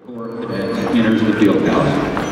Corps cadets enters the field house.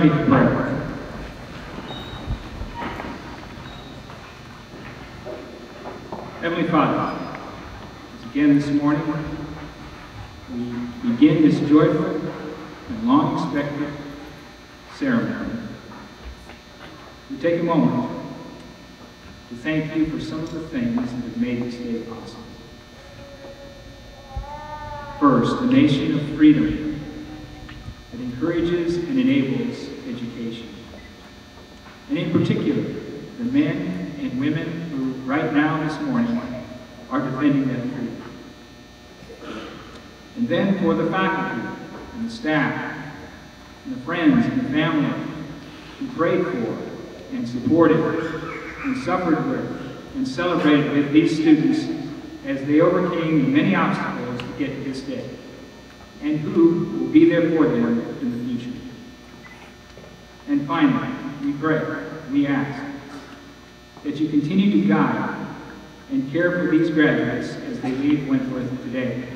me for prayer. Heavenly Father, as again this morning, we begin this joyful and long-expected ceremony. We take a moment to thank you for some of the things that have made this day possible. First, the nation of freedom that encourages and enables education. And in particular, the men and women who right now this morning are defending that freedom. And then for the faculty and the staff and the friends and the family who prayed for and supported and suffered with and celebrated with these students as they overcame the many obstacles to get to this day, and who will be there for them in the future. And finally, we pray, we ask, that you continue to guide and care for these graduates as they leave Wentworth today.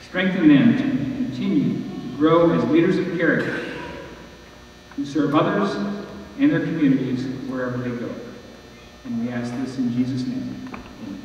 Strengthen them to continue to grow as leaders of character who serve others and their communities wherever they go. And we ask this in Jesus' name. Amen.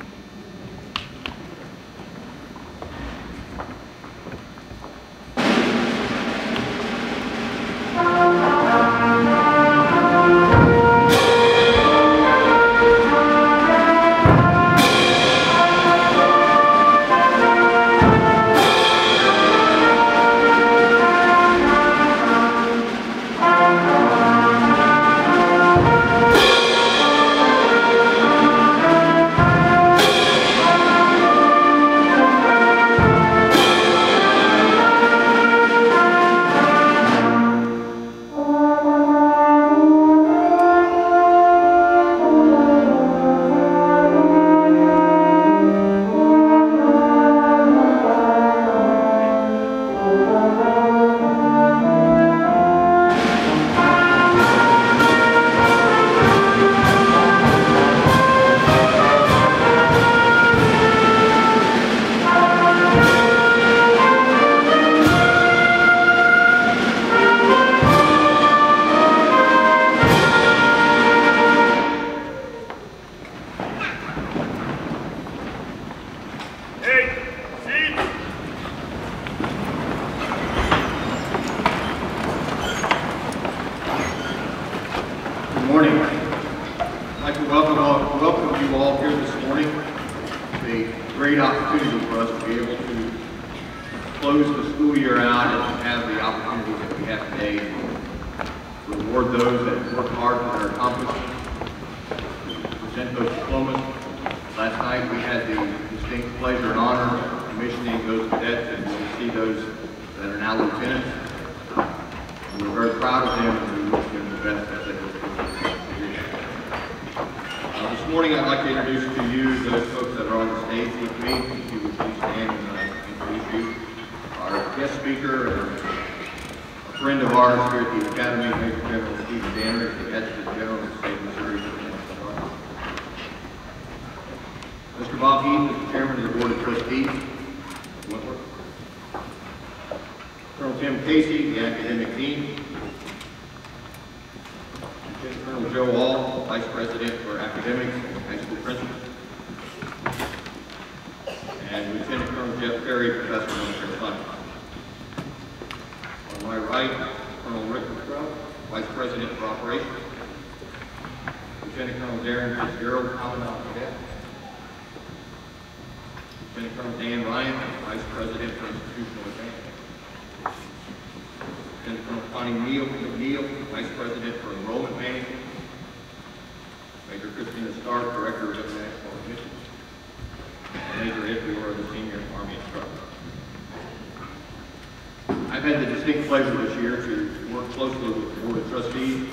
I've had the distinct pleasure this year to work closely with the Board of Trustees,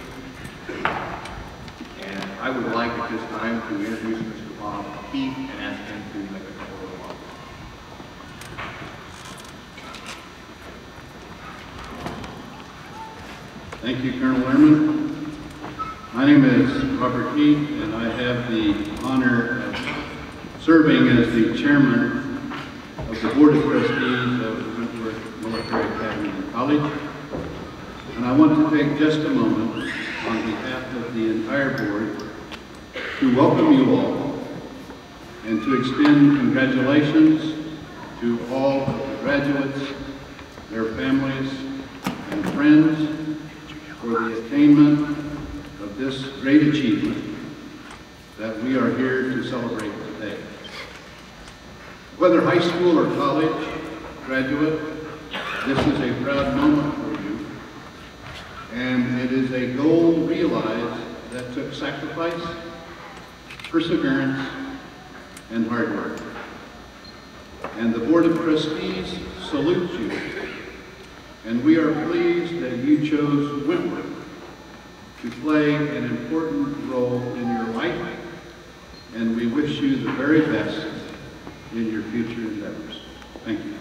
and I would like at this time to introduce Mr. Bob Keith and ask him to make a couple of remarks. Thank you, Colonel Lehrman. My name is Robert Keith, and I have the honor of serving as the chairman of the Board of Trustees of the Wentworth Military Academy and College. And I want to take just a moment on behalf of the entire board to welcome you all and to extend congratulations to all of the graduates, their families, and friends for the attainment of this great achievement that we are here to celebrate today. Whether high school or college graduate, this is a proud moment for you, and it is a goal realized that took sacrifice, perseverance, and hard work. And the Board of Trustees salutes you, and we are pleased that you chose Wentworth to play an important role in your life, and we wish you the very best in your future endeavors. Thank you.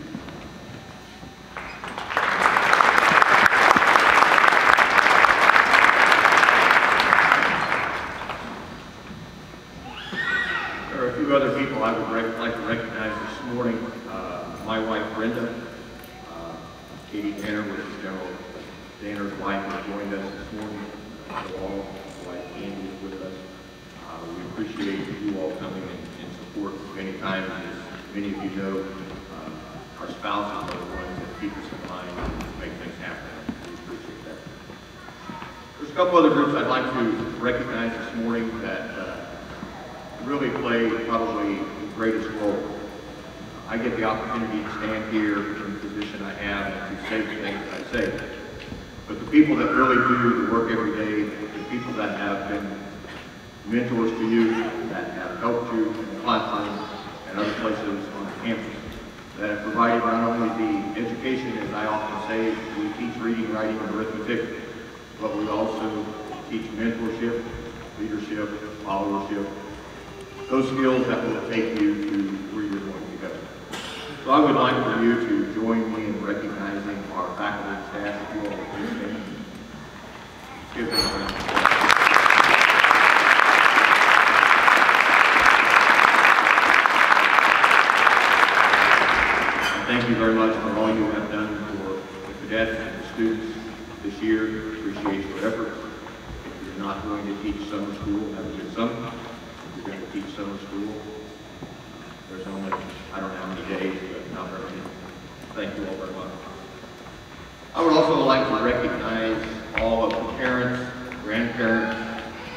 There are a few other people I would like to recognize this morning. My wife, Brenda, Katie Danner, which is General Danner's wife, has joined us this morning. All wife Andy is with us. We appreciate you all coming and support many times. As many of you know, our spouses are the ones that keep us in line and make things happen. We appreciate that. There's a couple other groups I'd like to recognize this morning that really play probably the greatest role. I get the opportunity to stand here in the position I have and to say the things I say. But the people that really do the work every day, the people that have been mentors to you, that have helped you in the classroom and other places on the campus, that have provided not only the education, as I often say, we teach reading, writing, and arithmetic, but we also teach mentorship, leadership, followership, those skills that will take you to where you're going to go. So I would like for you to join me in recognizing our faculty and staff. If you all would please stand. Give them a round. Thank you very much for all you have done for the cadets and the students this year. Appreciate your efforts. If you're not going to teach summer school, have a good summer. If you're going to teach summer school, there's only, I don't know how many days, but not very many. Thank you all very much. I would also like to recognize all of the parents, grandparents,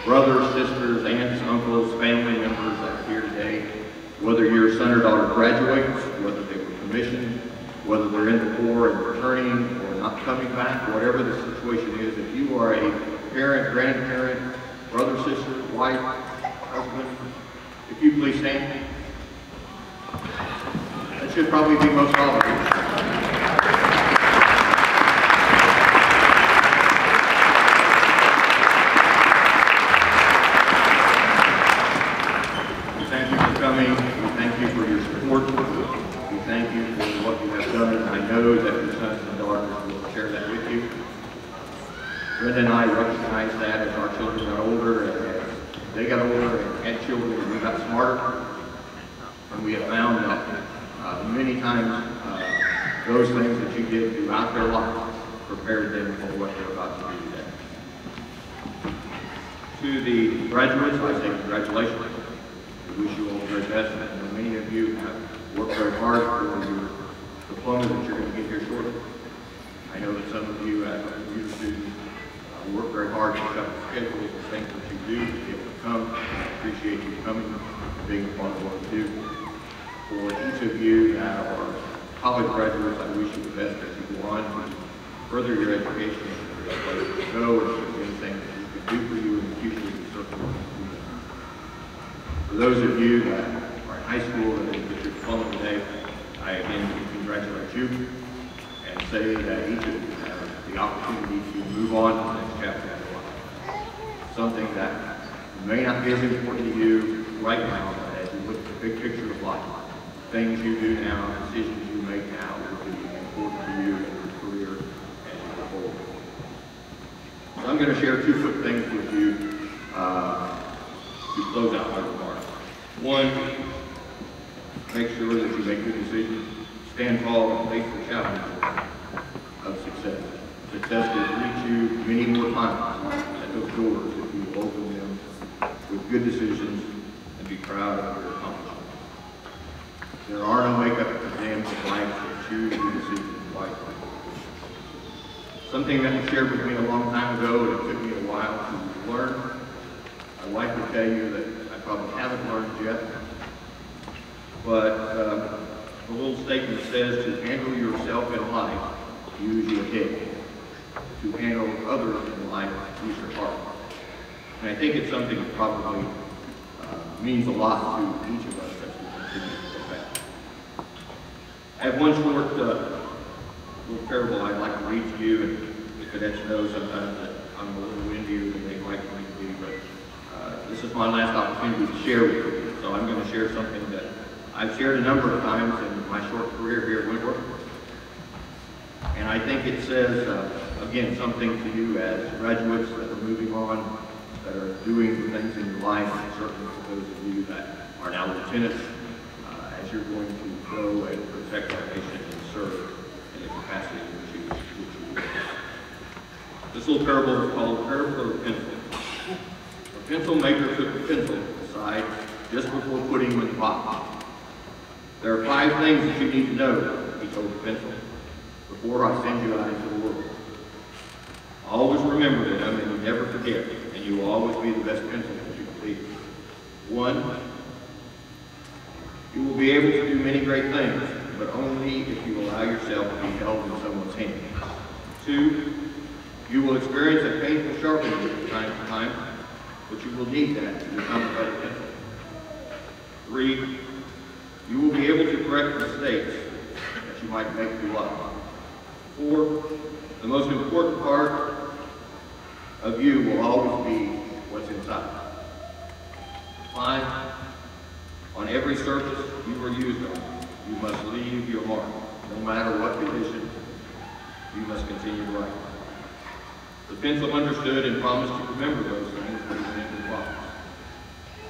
brothers, sisters, aunts, uncles, family members that are here today. Whether your son or daughter graduates, whether they were commissioned, whether they're in the Corps and returning or not coming back, whatever the situation is, if you are a parent, grandparent, brother, sister, wife, husband, if you please stand. That should probably be most all of you. Thank you for coming. We thank you for your support. We thank you for what you have done. I know that your sons and daughters will share that with you. Brenda and I recognize that as our children got older, and as they got older and had children, and we got smarter. And we have found that many times those things that you did throughout their life prepared them for what they're about to do today. To the graduates, I say congratulations. We wish you all the very best. I know many of you have worked very hard for your diploma that you're going to get here shortly. I know that some of you as computer students work very hard to set up schedules and things that you do to be able to come. I appreciate you coming and being a part of what we do. For each of you that are college graduates, I wish you the best as you go on to further your education and your place to go, and if there's anything that we can do for you in the future, we certainly want to do that. For those of you that are in high school and didn't get your diploma today, I again congratulate you and say that each of you have the opportunity to move on to the next chapter of your life. Something that may not be as important to you right now, but as you look at the big picture of life, things you do now, decisions you make now will be important to you in your career as you go forward. So I'm going to share two quick things with you to close out my remarks. One, make sure that you make good decisions. Stand tall and face the challenges of success. Success will reach you many more times at those doors if you will open them with good decisions and be proud of your accomplishments. There are no makeup exams of life that choose your decisions wisely. Something that was shared with me a long time ago, and it took me a while to learn. I'd like to tell you that I probably haven't learned yet, but the little statement says to handle yourself in life, use your head. To handle others in life, use your heart. And I think it's something that probably means a lot to each of us as we continue to go back. I have one short little parable I'd like to read to you, and the cadets know sometimes that I'm a little windier than they'd like me to be, but this is my last opportunity to share with you. So I'm going to share something that I've shared a number of times in my short career here at Wentworth. And I think it says, again, something to you as graduates that are moving on, that are doing things in your life, and certainly for those of you that are now lieutenants, as you're going to go and protect our nation and serve in the capacity in which you will. This little parable is called the Parable of the Pencil. A pencil maker took the pencil aside just before putting him in the box. There are 5 things that you need to know, he told the pencil, before I send you out into the world. Always remember them and you never forget, and you will always be the best pencil that you can be. 1, you will be able to do many great things, but only if you allow yourself to be held in someone's hand. 2, you will experience a painful sharpening from time to time, but you will need that to become a better pencil. 3, you will be able to correct mistakes that you might make through life. 4, the most important part of you will always be what's inside. 5, on every surface you are used on, you must leave your mark. No matter what condition, you must continue to write. The pencil understood and promised to remember those things when he went into the box.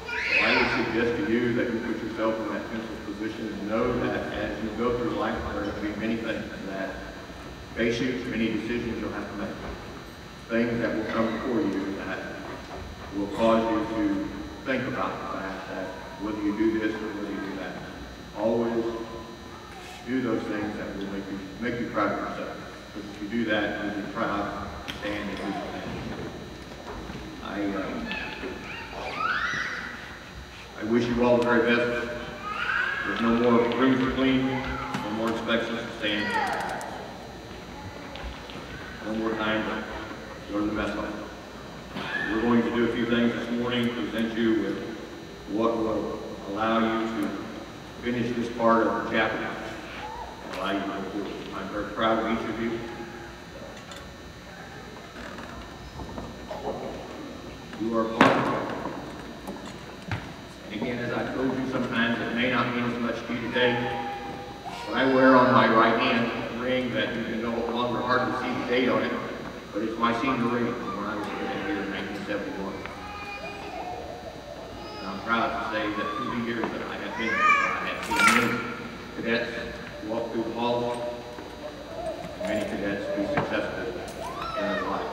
So I would suggest to you that you put yourself in that pencil position and know that as you go through life, there are going to be many things that face you, many decisions you'll have to make. Things that will come before you that will cause you to think about the fact that whether you do this or whether you do that. Always do those things that will make you proud of yourself. Because if you do that, you'll be proud to stand and do the things. I wish you all the very best. There's no more rooms to clean, no more inspections to stand. No more time to go to the mess hall. We're going to do a few things this morning, present you with what will allow you to finish this part of the chapter and allow you to go forward. I'm very proud of each of you. You are part of it. And again, as I told you sometimes, it may not mean as much to you today, but I wear on my right hand a ring that you can no longer hardly see the date on it, but it's my senior ring from when I was here in 1971. And I'm proud to say that through the years that I have been here, I have seen many cadets walk through the halls, and many cadets be successful in their life.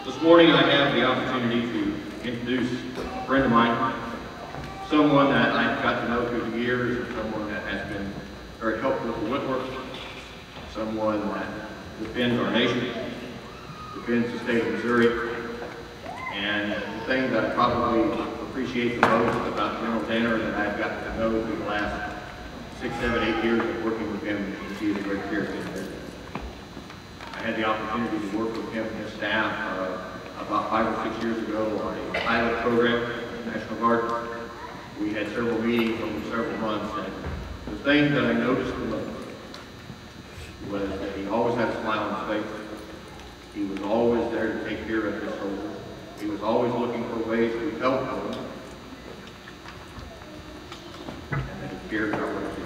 This morning I have the opportunity to introduce a friend of mine, someone that I've got to know through the years, and someone that has been very helpful to Wentworth, someone that defends our nation, defends the state of Missouri, and the thing that I probably appreciate the most about General Danner that I've gotten to know through the last 6, 7, 8 years of working with him is he is a great character. I had the opportunity to work with him and his staff about 5 or 6 years ago on a pilot program, National Guard. We had several meetings over several months, and the thing that I noticed the most was that he always had a smile on his face. He was always there to take care of his soldiers. He was always looking for ways to help them, and that he cared about what he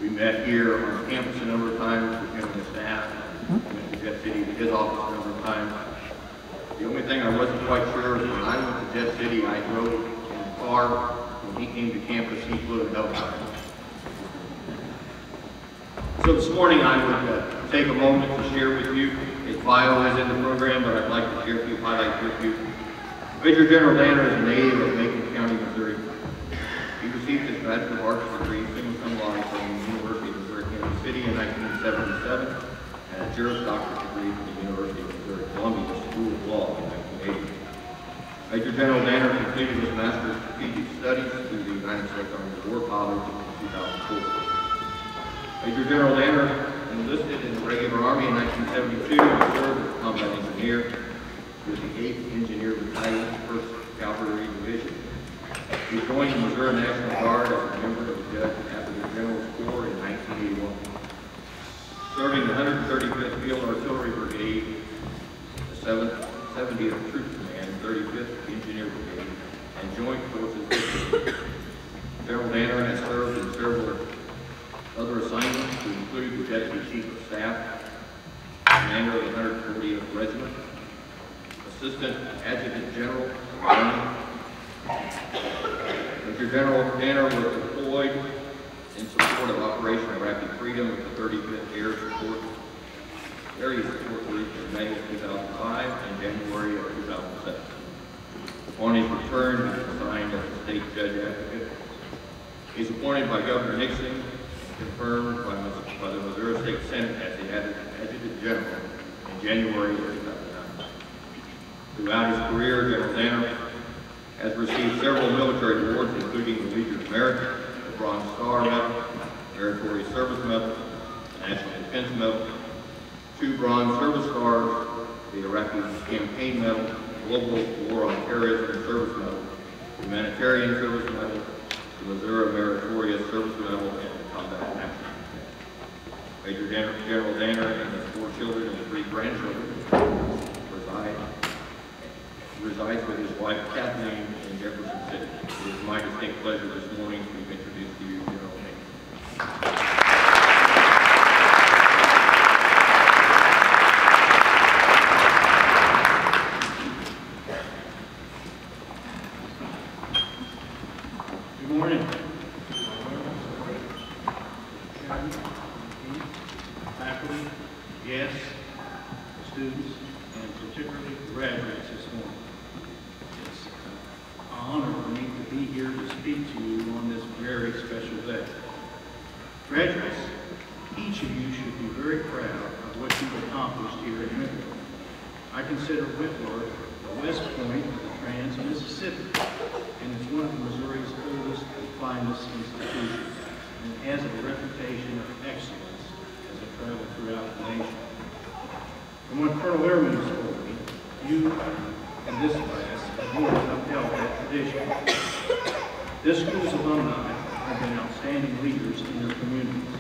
did. We met here on campus a number of times with him and his staff. We went to Jet City to his office a number of times. The only thing I wasn't quite sure is when I went to Jet City, I drove in the car. When he came to campus, he flew a helicopter. So this morning I would to take a moment to share with you. His bio is in the program, but I'd like to share a few highlights with you. Major General Danner is a native of Macon County, Missouri. He received his Bachelor of Arts degree in Single Cum Laude from the University of Missouri Kansas City in 1977, and a Juris Doctorate degree from the University of Missouri Columbia School of Law in 1980. Major General Danner completed his Master's of Strategic Studies through the United States Army War College in 2004. Major General Danner enlisted in the regular Army in 1972 and served as a combat engineer with the 8th Engineer Battalion, 1st Cavalry Division. He joined the Missouri National Guard as a member of the Judge Advocate General's Corps in 1981. Serving the 135th Field Artillery Brigade, the 70th Troop Command, 35th Engineer Brigade, and Joint Forces. General Danner has served in several other assignments to include the Deputy Chief of Staff, Commander of the 140th Regiment, Assistant Adjutant General of the Army. Major General Danner was deployed in support of Operation Iraqi Freedom with the 35th Air Support Area Support Group in May of 2005 and January of 2007. Upon his return, he was assigned as the State Judge Advocate. He was appointed by Governor Nixon, confirmed by the Missouri State Senate as the Adjutant General in January of 2009. Throughout his career, General Danner has received several military awards, including the Legion of Merit, the Bronze Star Medal, Meritorious Service Medal, the National Defense Medal, 2 Bronze Service Stars, the Iraqi Campaign Medal, Global War on Terrorism Service Medal, Humanitarian Service Medal, the Missouri Meritorious Service Medal, and the Combat National Defense. Major General Danner and his 4 children and 3 grandchildren resides with his wife Kathleen in Jefferson City. It is my distinct pleasure this morning to introduce to you General Danner. Good morning. Faculty, guests, students, and particularly graduates this morning. It's an honor for me to be here to speak to you on this very special day. Graduates, each of you should be very proud of what you've accomplished here at Wentworth. I consider Wentworth the West Point of the Trans-Mississippi, and it's one of Missouri's oldest and finest institutions, and it has a reputation of excellence as it travels throughout the nation. From what Colonel Airman has told me, you and this class have more than upheld that tradition. This school's alumni have been outstanding leaders in their communities.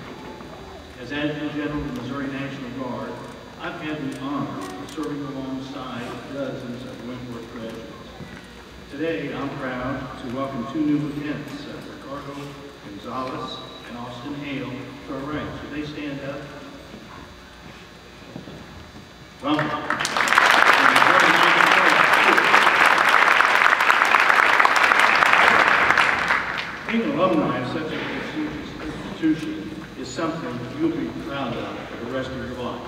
As Adjutant General of the Missouri National Guard, I've had the honor of serving alongside dozens of Wentworth graduates. Today, I'm proud to welcome 2 new lieutenants, Ricardo Gonzalez and Austin Hale, to our ranks. Would they stand up? Welcome. Being alumni of such a prestigious institution is something you'll be proud of for the rest of your life.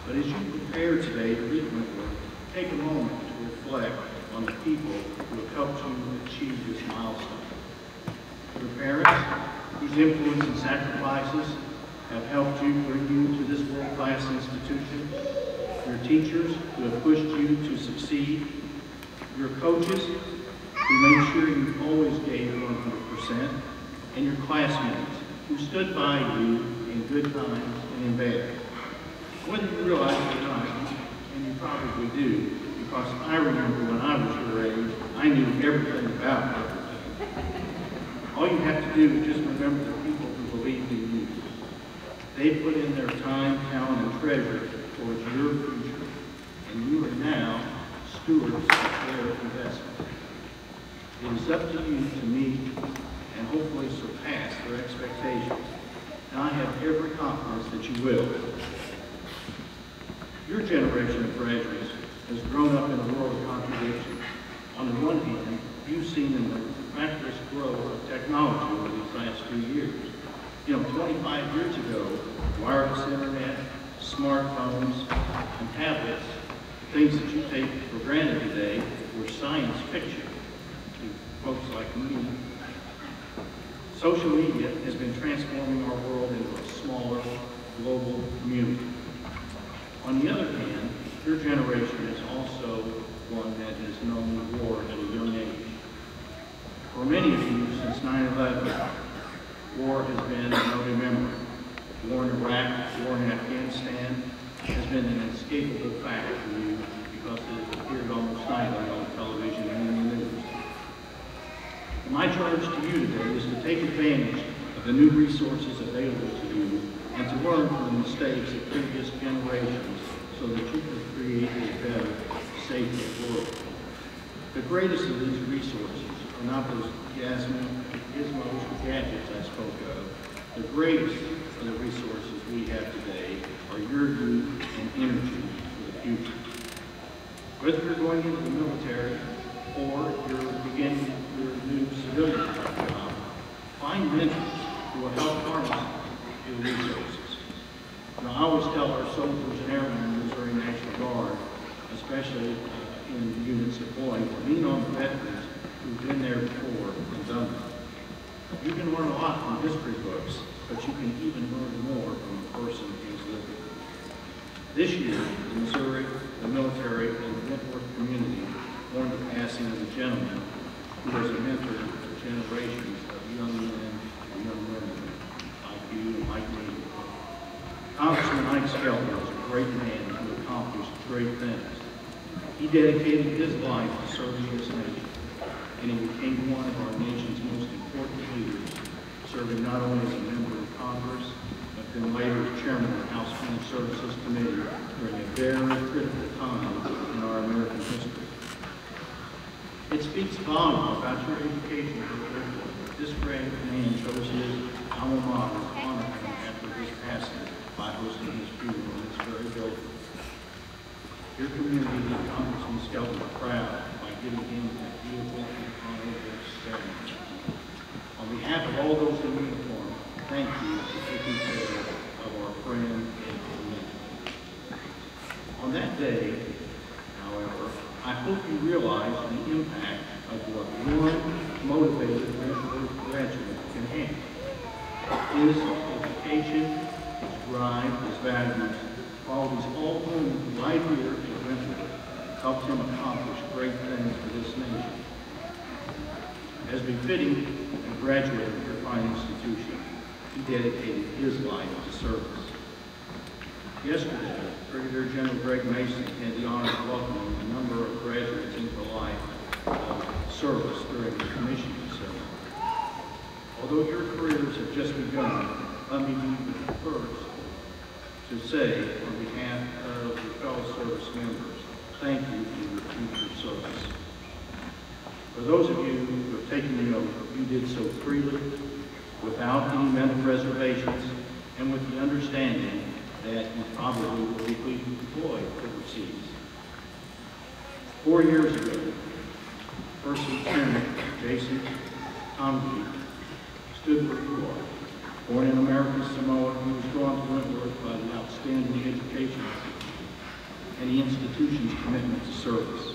But as you prepare today to leave Wentworth, take a moment to reflect on the people who have helped you achieve this milestone. Your parents, whose influence and sacrifices have helped you bring you to this world-class institution. Your teachers who have pushed you to succeed. Your coaches who made sure you always gave 100%. And your classmates who stood by you in good times and in bad. Whether you realize it or not, and you probably do, because I remember when I was your age, I knew everything about everything. All you have to do is just remember the people who believed in you. They put in their time, talent, and treasure towards your future, and you are now stewards of their investment. It is up to you to meet and hopefully surpass their expectations, and I have every confidence that you will. Your generation of graduates has grown up in a world of contradictions. On the one hand, you've seen the miraculous growth of technology over these last few years. You know, 25 years ago, wireless internet, smartphones, and tablets, things that you take for granted today, were science fiction to folks like me. Social media has been transforming our world into a smaller, global community. On the other hand, your generation is also one that has known war at a young age. For many of you, since 9/11, war has been an early memory. War in Iraq, war in Afghanistan has been an inescapable fact for you because it appeared almost nightly on television and in the news. My charge to you today is to take advantage of the new resources available to you and to learn from the mistakes of previous generations so that you can create a better, safer world. The greatest of these resources are not those gizmos or gadgets I spoke of. The greatest of the resources we have today are your youth and energy for the future. Whether you're going into the military or you're beginning your new civilian job, find mentors who will help harness your resources. Now, I always tell our soldiers and airmen in the Missouri National Guard, especially in units deploying, lean on the veterans who've been there before and done it. You can learn a lot from history books, but you can even learn more from a person who's lived it. This year, in Missouri, the military, and the Wentworth community mourned the passing of a gentleman who was a mentor for generations of young men and young women like you and like me. Congressman Ike Skelton was a great man who accomplished great things. He dedicated his life to serving this nation, and he became one of our nation's most important leaders, serving not only as a member of Congress, but then later as chairman of the House Foreign Services Committee during a very critical time in our American history. It speaks volumes about your education that this great man chose his alma mater to honor him after his passing by hosting his funeral in this very building. Your community and Congressman Skelton are proud by giving him that beautiful and honorable ceremony. On behalf of all those in uniform, thank you for taking care of our friend and community. On that day, however, I hope you realize the impact of what one motivated graduate can have. His education, his drive, his values, qualities all honed right here at Wentworth helped him accomplish great things for this nation. As befitting a graduate of your fine institution, he dedicated his life to service. Yesterday, Brigadier General Greg Mason had the honor of welcoming a number of graduates into a life of service during the commissioning ceremony. Although your careers have just begun, let me be the first to say, on behalf of your fellow service members, thank you for your future service. For those of you who have taken the oath, you did so freely, without any mental reservations, and with the understanding that you probably will be deployed overseas. 4 years ago, First Lieutenant Jason Tomke stood where you are. Born in American Samoa, he was drawn to Wentworth by the outstanding education and the institution's commitment to service.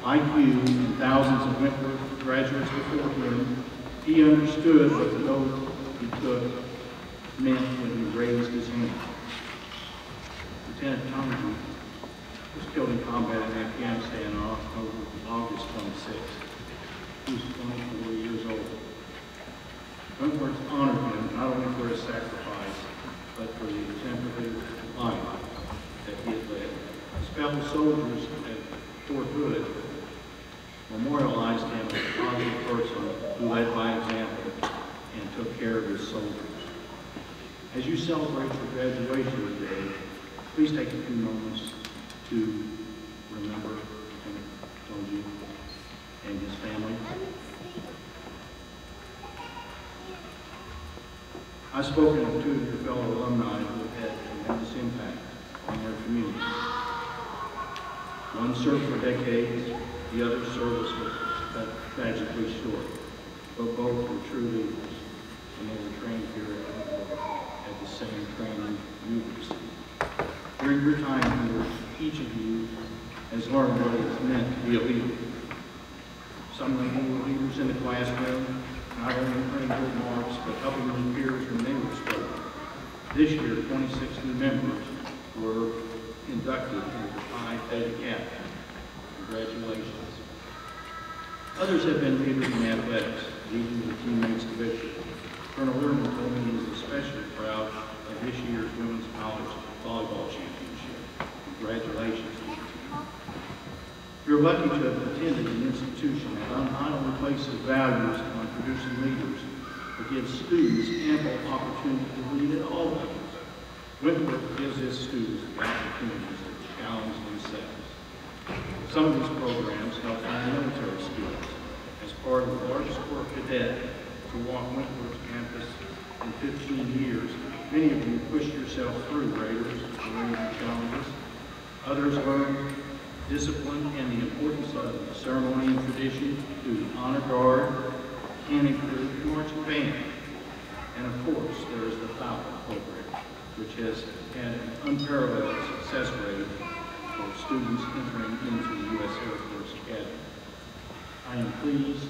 Like you and thousands of Wentworth graduates before him, he understood what the oath he took meant when he raised his hand. Lieutenant Tomke was killed in combat in Afghanistan on August 26th. He was 24 years old. Wentworth honored him not only for his sacrifice, but for the exemplary life that he had led. His fellow soldiers at Fort Hood memorialized him as a positive person who led by example and took care of his soldiers. As you celebrate your graduation today, please take a few moments to remember Lieutenant Tomke and his family. I've spoken to two of your fellow alumni who have had tremendous impact on their community. One served for decades, the other's service was tragically short, but both were true leaders, and they were trained here at the same training you received. During your time here, each of you has learned what it is meant to be a leader. Some of you were leaders in the classroom, not only printing good marks, but helping their peers when they were struggling. This year, 26 new members were inducted into the Phi Theta Kappa. Congratulations. Others have been leaders in athletics, leading their teammates to victory. Colonel Irwin told me he is especially proud of this year's women's college volleyball championship. Congratulations to the team. You're lucky to have attended an institution that not only places values on producing leaders, but gives students ample opportunity to lead at all levels. Wentworth gives its students the opportunities to challenge themselves. Some of these programs help our military students. As part of the largest Corps cadet to walk Wentworth's campus in 15 years, many of you pushed yourself through Raiders and Ranger challenges. Others learned discipline and the importance of ceremony and tradition through the honor guard, cannon crew, and marching band. And of course, there is the Falcon program, which has had an unparalleled success rate for students entering into the U.S. Air Force Academy. I am pleased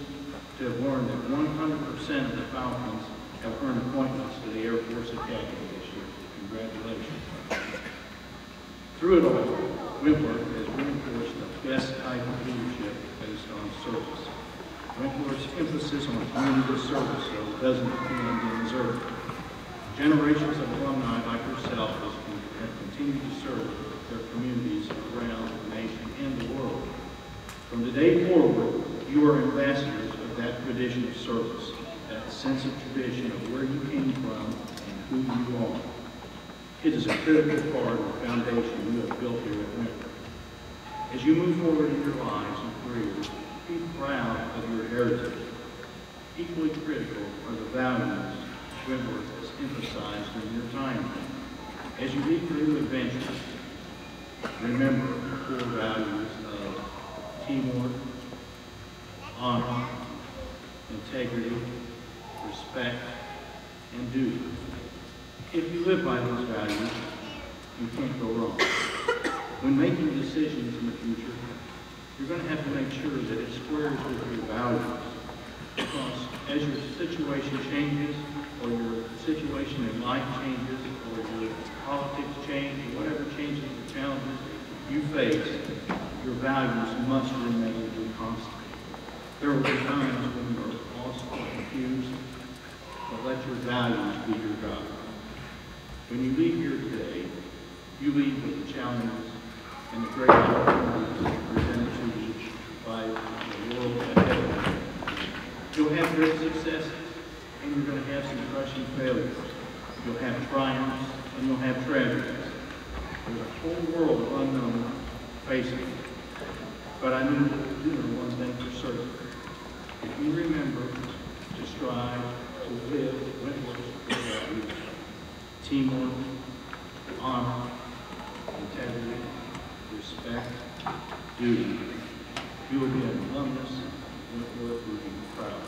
to have learned that 100% of the Falcons have earned appointments to the Air Force Academy this year. Congratulations. Through it all, Wentworth has reinforced the best type of leadership based on service. Wentworth's emphasis on community service, though, doesn't end in Missouri. Generations of alumni like yourself have continued to serve their communities around the nation and the world. From today forward, you are ambassadors of that tradition of service, that sense of tradition of where you came from and who you are. It is a critical part of the foundation you have built here at Wentworth. As you move forward in your lives and careers, be proud of your heritage. Equally critical are the values Wentworth has emphasized during your time here. As you lead new adventures, remember the core values of teamwork, honor, integrity, respect, and duty. If you live by these values, you can't go wrong. When making decisions in the future, you're going to have to make sure that it squares with your values. Because as your situation changes, or your situation in life changes, or your politics change, or whatever changes or challenges you face, your values must remain constant. There will be times when you are lost or confused, but let your values be your guide. When you leave here today, you leave with the challenges and the great opportunities presented to you by the world ahead of you. You'll have great successes, and you're going to have some crushing failures. You'll have triumphs, and you'll have tragedies. There's a whole world of unknown facing you. But I do know one thing for certain. If you remember to strive to live Wentworth's values, teamwork, honor, integrity, respect, duty, you will be an alumnus Wentworth will be proud.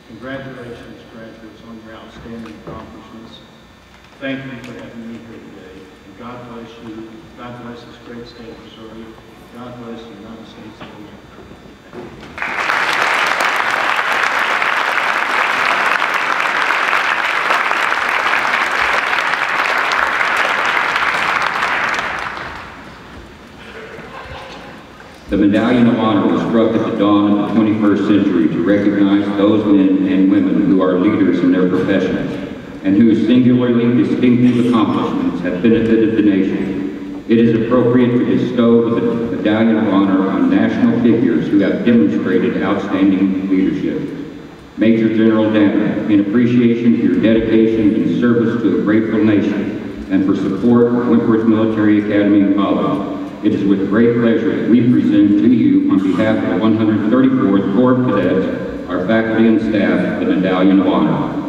Congratulations, graduates, on your outstanding accomplishments. Thank you for having me here today. And God bless you. God bless this great state of Missouri. God bless the United States of America. The Medallion of Honor was struck at the dawn of the 21st century to recognize those men and women who are leaders in their professions and whose singularly distinctive accomplishments have benefited the nation. It is appropriate to bestow the Medallion of Honor on national figures who have demonstrated outstanding leadership. Major General Danner, in appreciation for your dedication and service to a grateful nation and for support of Wentworth Military Academy and College, it is with great pleasure that we present to you, on behalf of the 134th Corps of Cadets, our faculty and staff, the Medallion of Honor.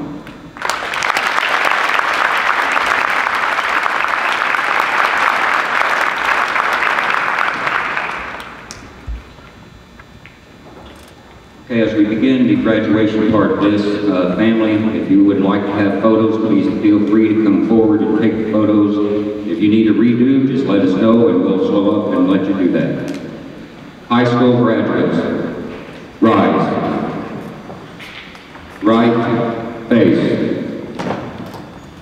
Okay, as we we begin the graduation part of this, family, if you would like to have photos, please feel free to come forward and take the photos. If you need a redo, just let us know and we'll slow up and let you do that. High school graduates, rise. Right face.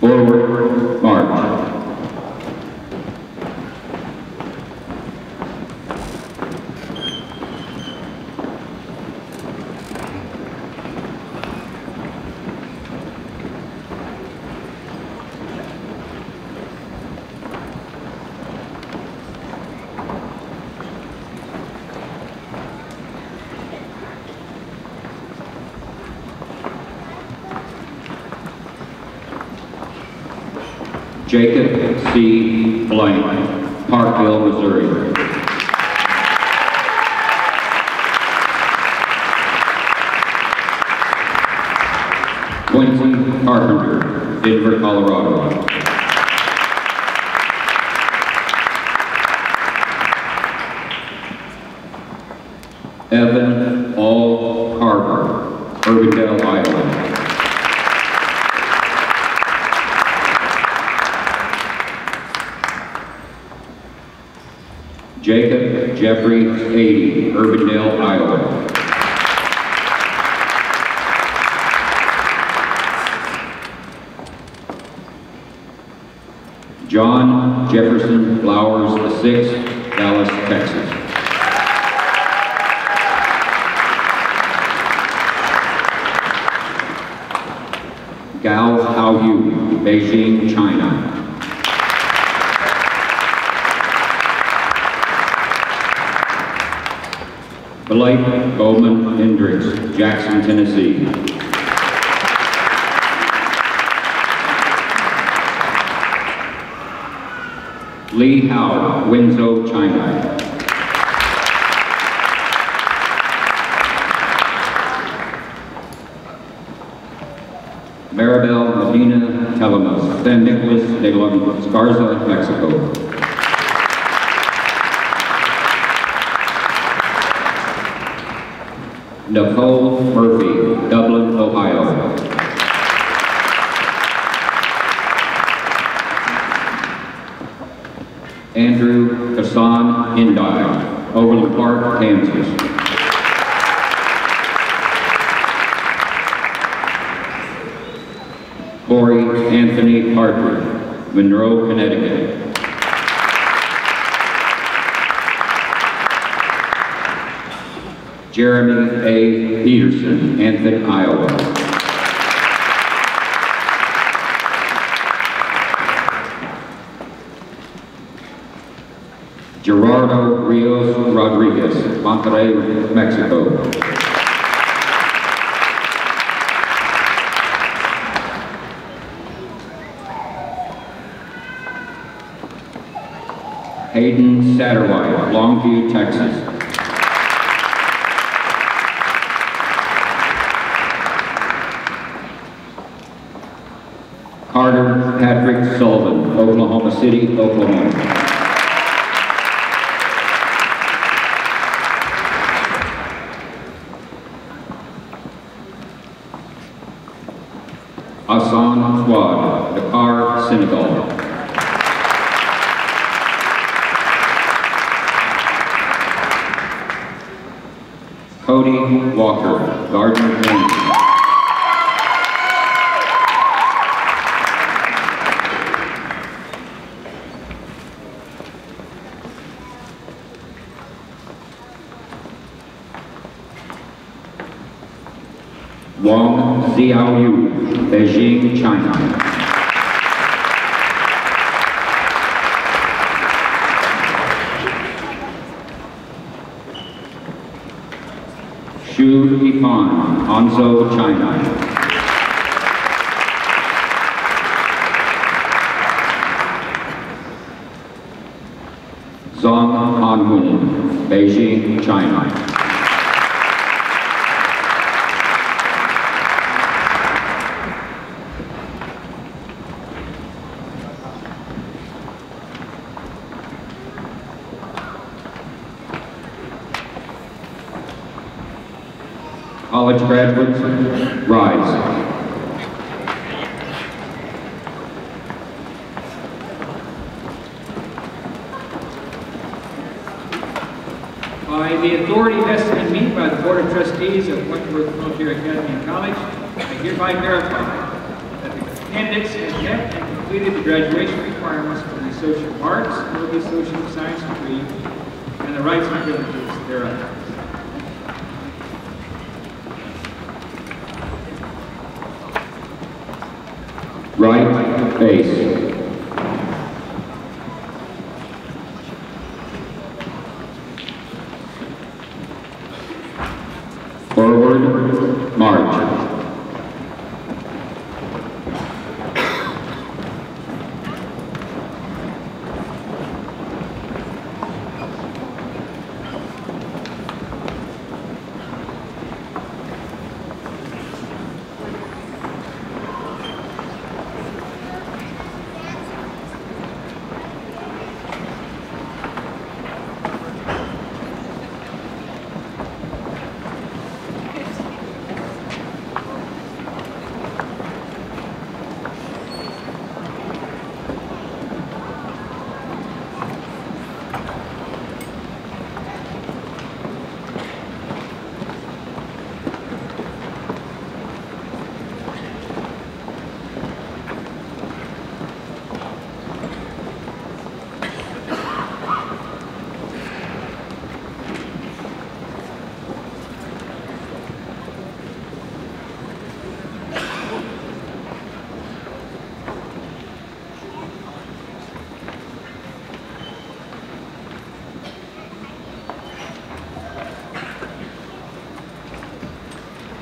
Forward march. Jacob C. Blank, Parkville, Missouri. Quincy Carpenter, Denver, Colorado. Evan All Carver, Urbandale, Iowa. Jacob Jeffrey 80, Urbandale, Iowa. John Jefferson Flowers VI, Dallas, Texas. Gao Haoyu, Beijing, China. Blake Bowman Hendricks, Jackson, Tennessee. Li Hao, Wenzhou, China. Maribel Medina Telemus, San Nicolas de la Garza, Mexico. Nicole Murphy, Dublin, Ohio. Andrew Hassan Indai, Overland Park, Kansas. Corey Anthony Partridge, Monroe, Connecticut. Jeremy A. Peterson, Anthony, Iowa. Gerardo Rios Rodriguez, Monterrey, Mexico. Hayden Satterwhite, Longview, Texas. Carter Patrick Sullivan, Oklahoma City, Oklahoma. Hassan Swad, Dakar, Senegal. Cody Walker, Gardner, Kansas. Wang Xiaoyu, Beijing, China. Xu Yifan, Hangzhou, China. Zhang Hanwen, Beijing, China. College graduates, rise. By the authority vested in me by the Board of Trustees of Wentworth Military Academy and College, I hereby verify that the candidates have met and completed the graduation requirements for the Associate of Arts or the Associate of Science degree and the rights and privileges thereof. Right face. Forward march.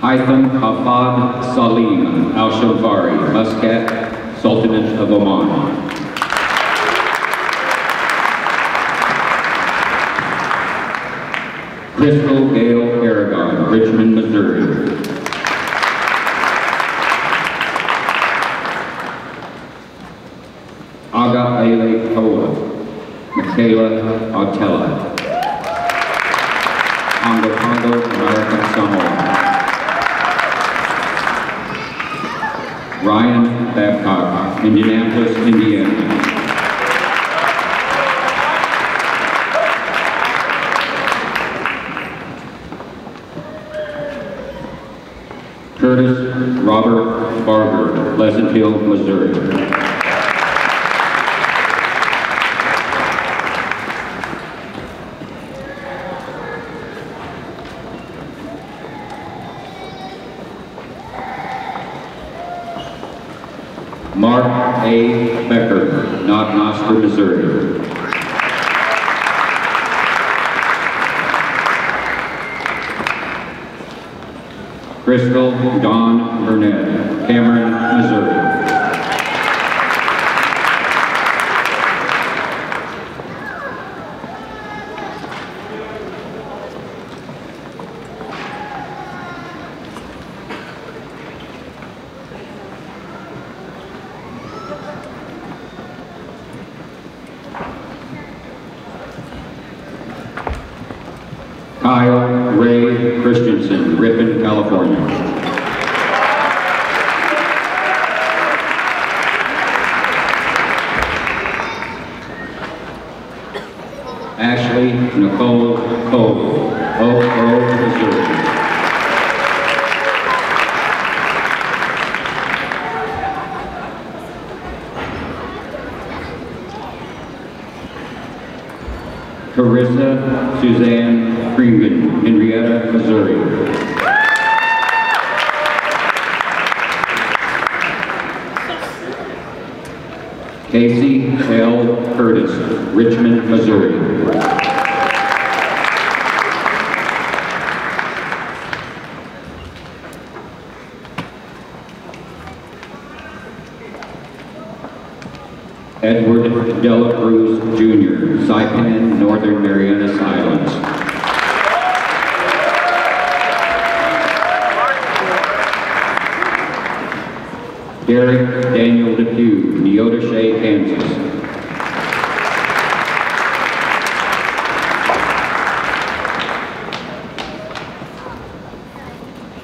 Haitham Hafad Salim Al-Shamfari, Muscat, Sultanate of Oman. Crystal Gail Aragon, Richmond, Missouri. Aga Aile Kola, Michaela Artella. Congo, American Samoa. Ryan Babcock, Indianapolis, Indiana. Curtis Robert Barber, Pleasant Hill, Missouri. Mark A. Becker, Knob Noster, Missouri. Crystal Dawn Burnett, Cameron, Missouri. Kyle Ray Christensen, Ripon, California. Ashley Nicole Cole, Oak Grove, Missouri. Carissa Suzanne Kringen, Henrietta, Missouri. Casey L. Curtis, Richmond, Missouri. Edward Dela Cruz, Jr., Saipan, Northern Marianas Islands. Derek Daniel Depew, Neodesha, Kansas.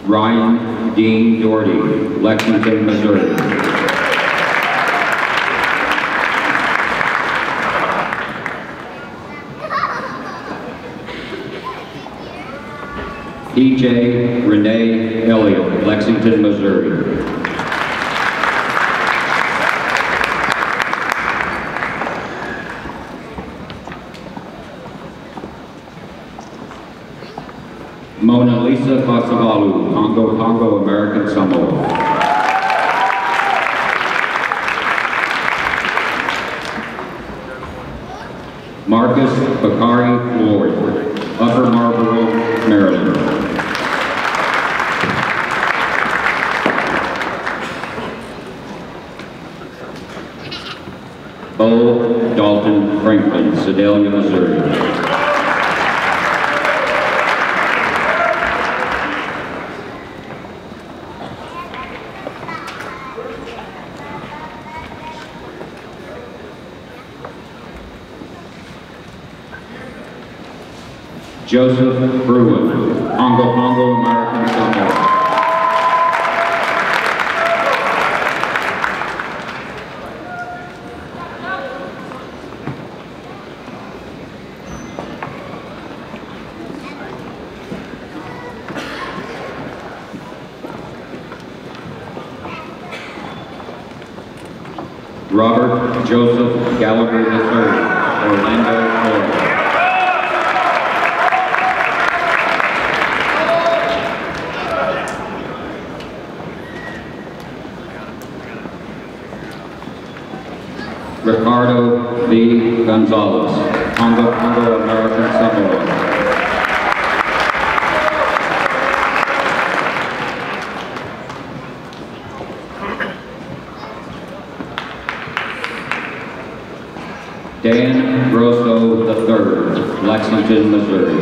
Ryan Dean Doherty, Lexington, Missouri. PJ Renee Elliott, Lexington, Missouri. Mona Lisa Fasavalu, Congo, American Samoa. Marcus Bakari Floyd, Upper Marlboro, Maryland. Bo Dalton Franklin, Sedalia, Missouri. Joseph Bruin, Congo, American Samoa. Robert Joseph Gallagher III, Orlando, Florida. Ricardo V. Gonzalez, Congo, American Samoa. Dan Grosso III, Lexington, Missouri.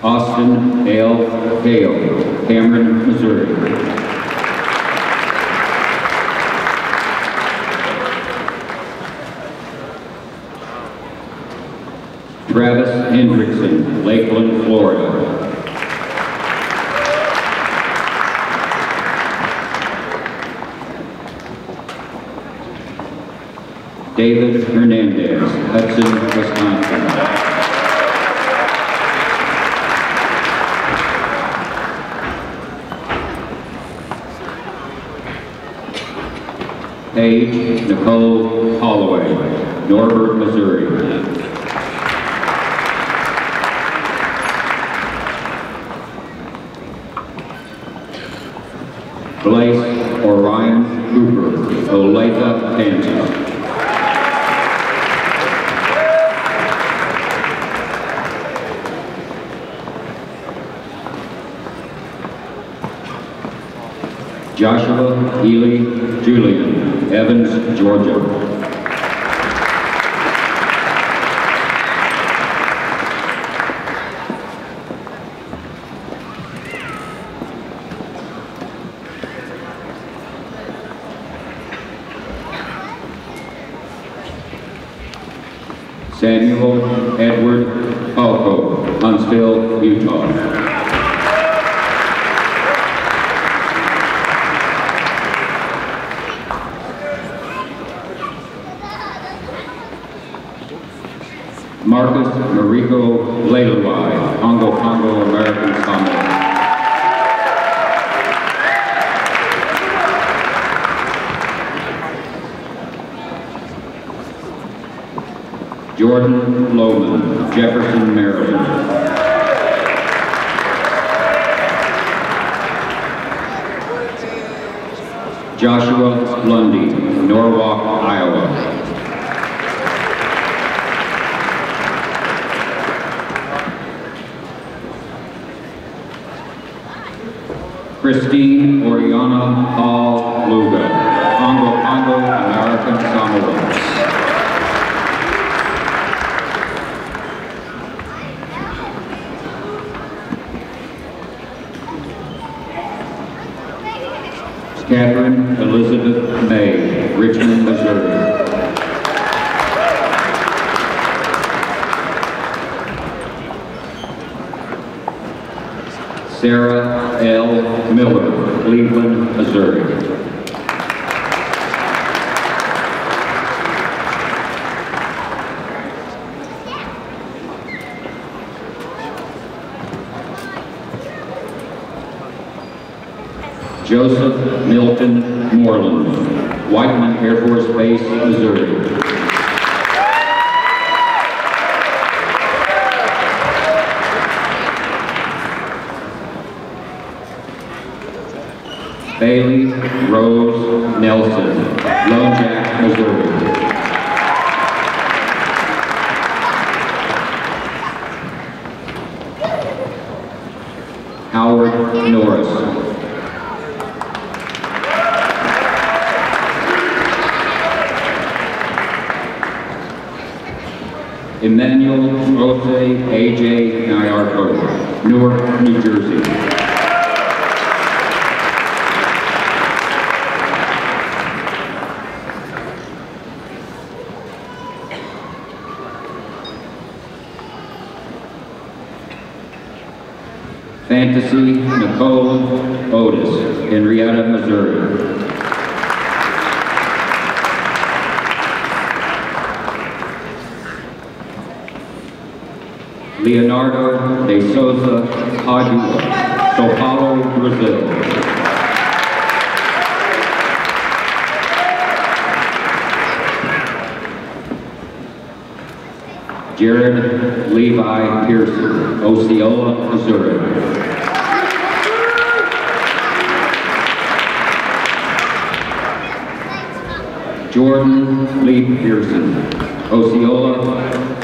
Austin L. Hale, Cameron, Missouri. Travis Hendrickson, Lakeland, Florida. David Hernandez, Hudson, Wisconsin. Paige Nicole Holloway, Norbert, Missouri. Blaise Orion Cooper, Olathe, Kansas. Joshua Ely Julian, Evans, Georgia. Samuel Edward Falco, Huntsville, Utah. Marcus Mariko Leilawai, Congo, American Samoa. Jordan Lohman, Jefferson, Maryland. Joshua Lundy, Norwalk, Iowa. Christine Oriana Hall Luga, Congo, American Samoa. Catherine Elizabeth May, Richmond, Missouri. Sarah L. Miller, Cleveland, Missouri. Joseph Milton Moreland, Whiteman Air Force Base, Missouri. Bailey Rose Nelson, Lone Jack, Missouri. Howard Norris. Emmanuel Jose A.J. Nyarko, Newark, New Jersey. Fantasy Nicole Otis, Henrietta, Missouri. Leonardo de Souza Padua, Sao Paulo, Brazil. Jared Levi Pearson, Osceola, Missouri. Jordan Lee Pearson, Osceola,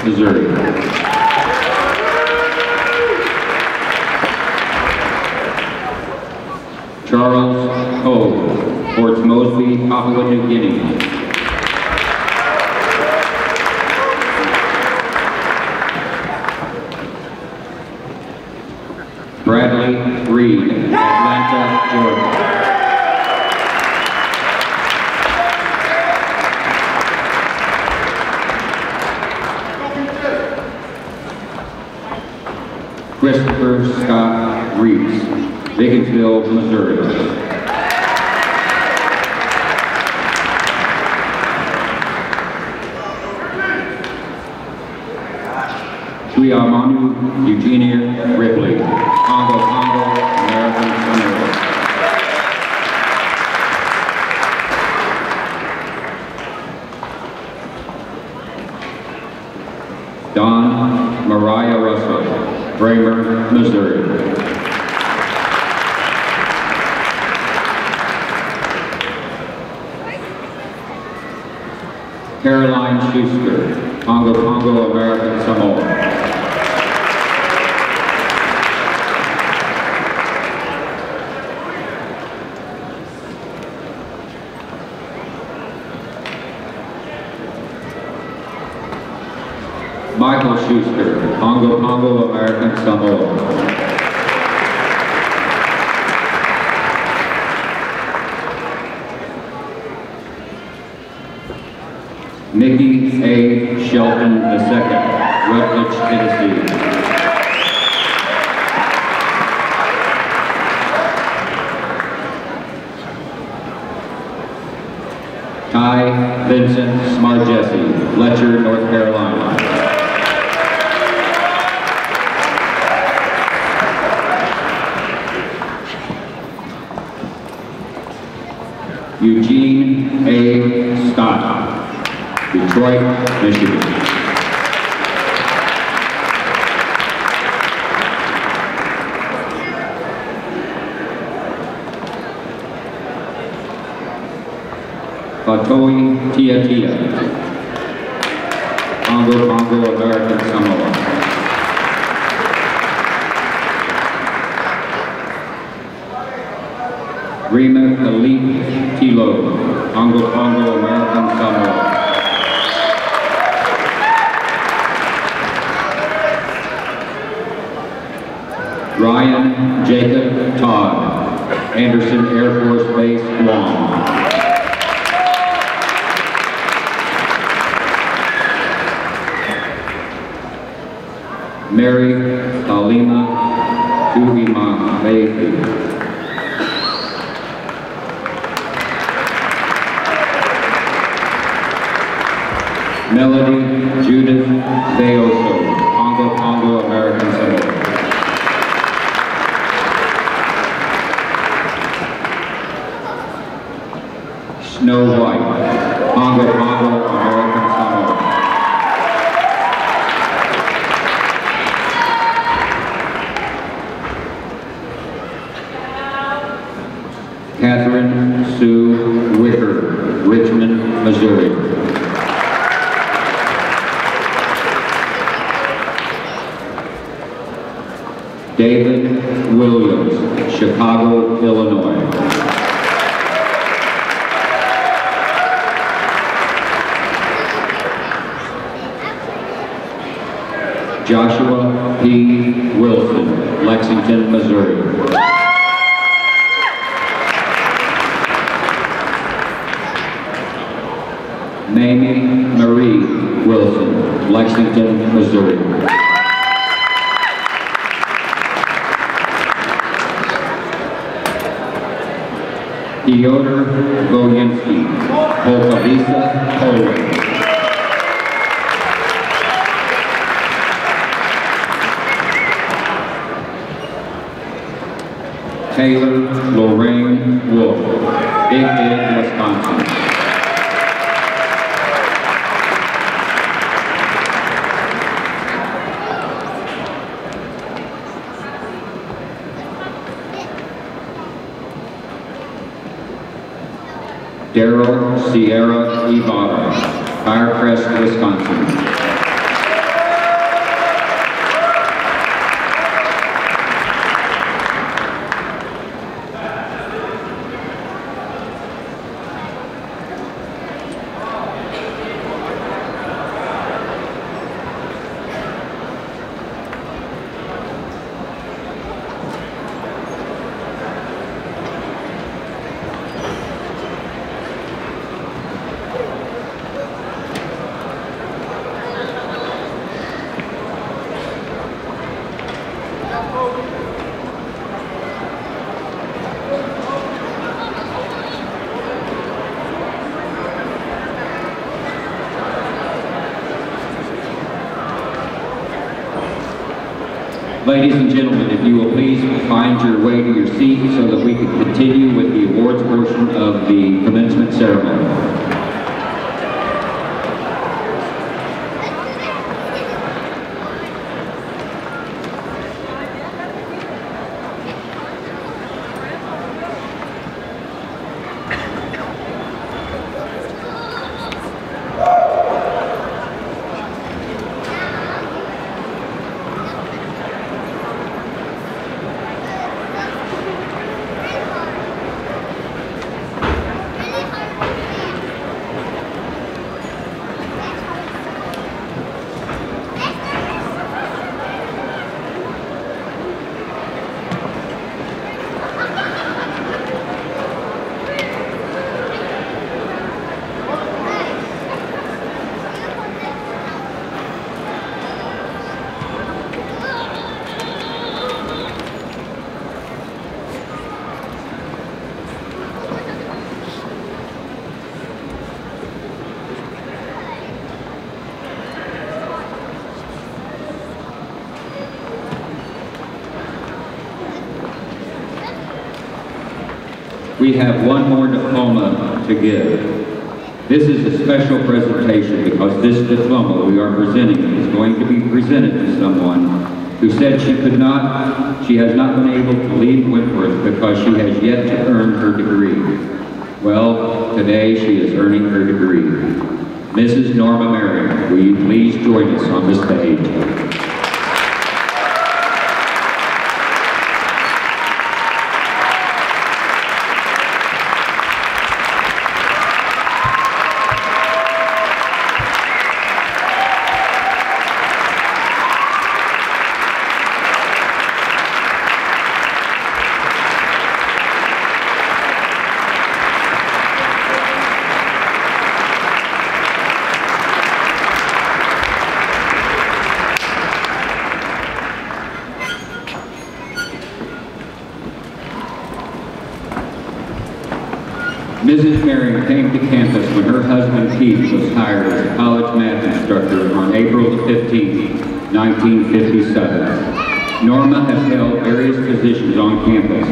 Missouri. Charles Cole, Port Moresby, Papua New Guinea. Bradley Reed, Atlanta, Georgia. Christopher Scott Reeves, Bigginsville, Missouri. Tuiamanu Eugenia Ripley, Congo, American Samoa. Don Mariah Russell, Bramer, Missouri. Caroline Schuster, Congo, American Samoa. Michael Schuster, Congo, American Samoa. Mickey A. Shelton II, Rutledge, Tennessee. Ty Vincent Smargessi, Fletcher, North Carolina. Eugene A. Scott, Detroit, Michigan. Fatoi Tia, Congo, American Samoa. Rima Elite Tilo, Congo, American Samoa. Ryan Jacob Todd, Anderson Air Force Base, Guam. Mary Halima Tuhimabethi. Melody Judith Beoso, Congo, American Samoa. Snow White, Congo, American Samoa. Catherine Sue Wicker, Richmond, Missouri. David Williams, Chicago, Illinois. Joshua P. Wilson, Lexington, Missouri. Mamie Marie Wilson, Lexington, Missouri. Piotr Wojenski, Polkowice, Poland. Taylor Lorraine Wolf, Big Bend, Wisconsin. Daryl Sierra Ibarra, Firecrest, Wisconsin. Ladies and gentlemen, if you will please find your way to your seat so that we can continue with the awards portion of the commencement ceremony. We have one more diploma to give. This is a special presentation because this diploma we are presenting is going to be presented to someone who said she has not been able to leave Wentworth because she has yet to earn her degree. Well, today she is earning her degree. Mrs. Norma Merriam, will you please join us on the stage? Mrs. Marion came to campus when her husband Keith was hired as a college math instructor on April the 15th, 1957. Norma has held various positions on campus: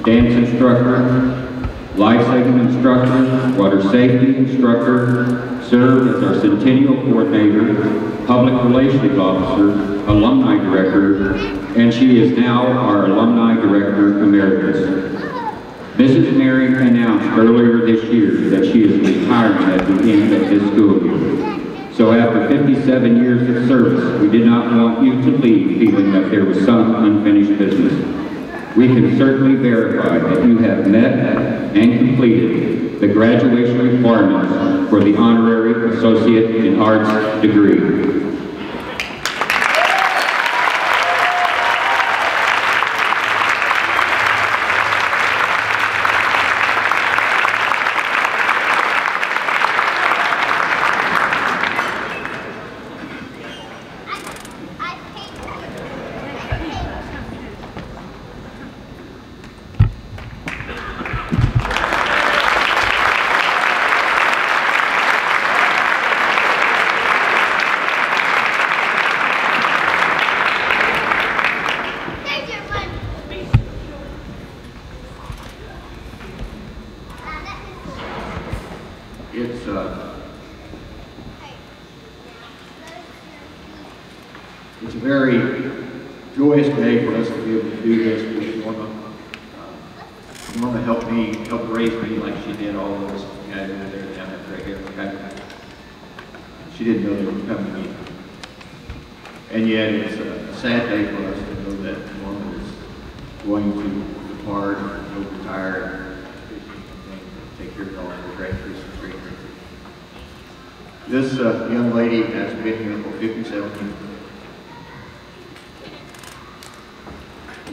dance instructor, life-saving instructor, water safety instructor, served as our centennial coordinator, public relations officer, alumni director, and she is now our alumni director emeritus. Mrs. Marion announced earlier this year that she is retiring at the end of this school year. So after 57 years of service, we did not want you to leave feeling that there was some unfinished business. We can certainly verify that you have met and completed the graduation requirements for the Honorary Associate in Arts degree. It's a very joyous day for us to be able to do this with Norma. Norma helped raise me like she did all of us guys over there down at right here. She didn't know they were coming in. And yet it's a sad day for us to know that Norma is going to depart, go retire, and take care of all of her grandkids. This young lady has been here for 57 years.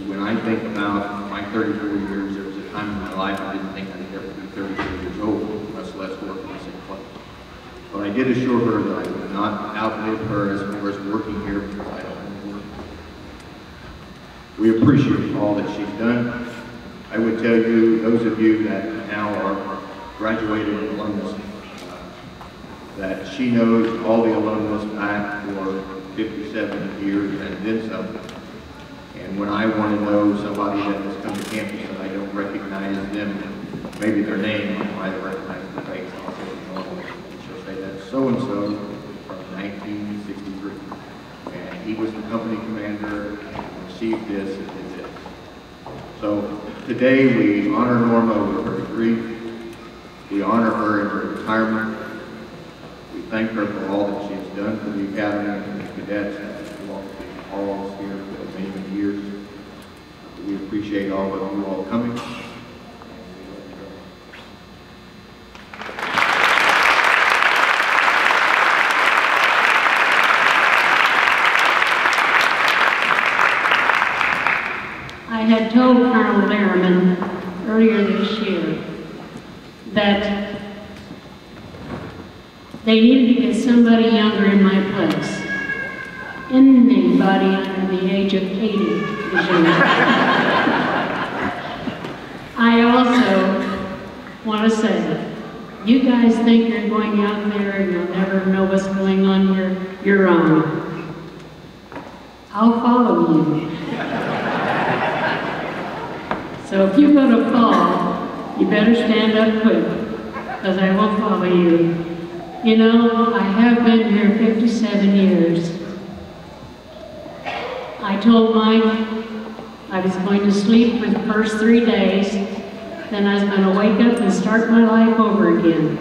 When I think about my 34 years, there was a time in my life I didn't think I'd ever be 34 years old, much less work in the same place. But I did assure her that I would not outlive her as far as working here because I don't want to work. We appreciate all that she's done. I would tell you, those of you that now are graduated alumnus, that she knows all the alumnus back for 57 years and then some. And when I want to know somebody that has come to campus and I don't recognize them, maybe their name, I might recognize the face, I'll say Norma. She'll say that's so-and-so from 1963. And he was the company commander, and received this and did this. So today we honor Norma with her degree. We honor her in her retirement. We thank her for all that she has done for the Academy and the cadets and all of us here for many, many years. We appreciate all of you all coming. I had told Colonel Lehrman earlier this year that they needed to get somebody younger in my place. Anybody under the age of 80 is younger. I also want to say, you guys think you're going out there and you'll never know what's going on here, you're wrong. I'll follow you. So if you go to fall, you better stand up quick, because I will follow you. You know, I have been here 57 years. I told Mike I was going to sleep for the first 3 days, then I was going to wake up and start my life over again.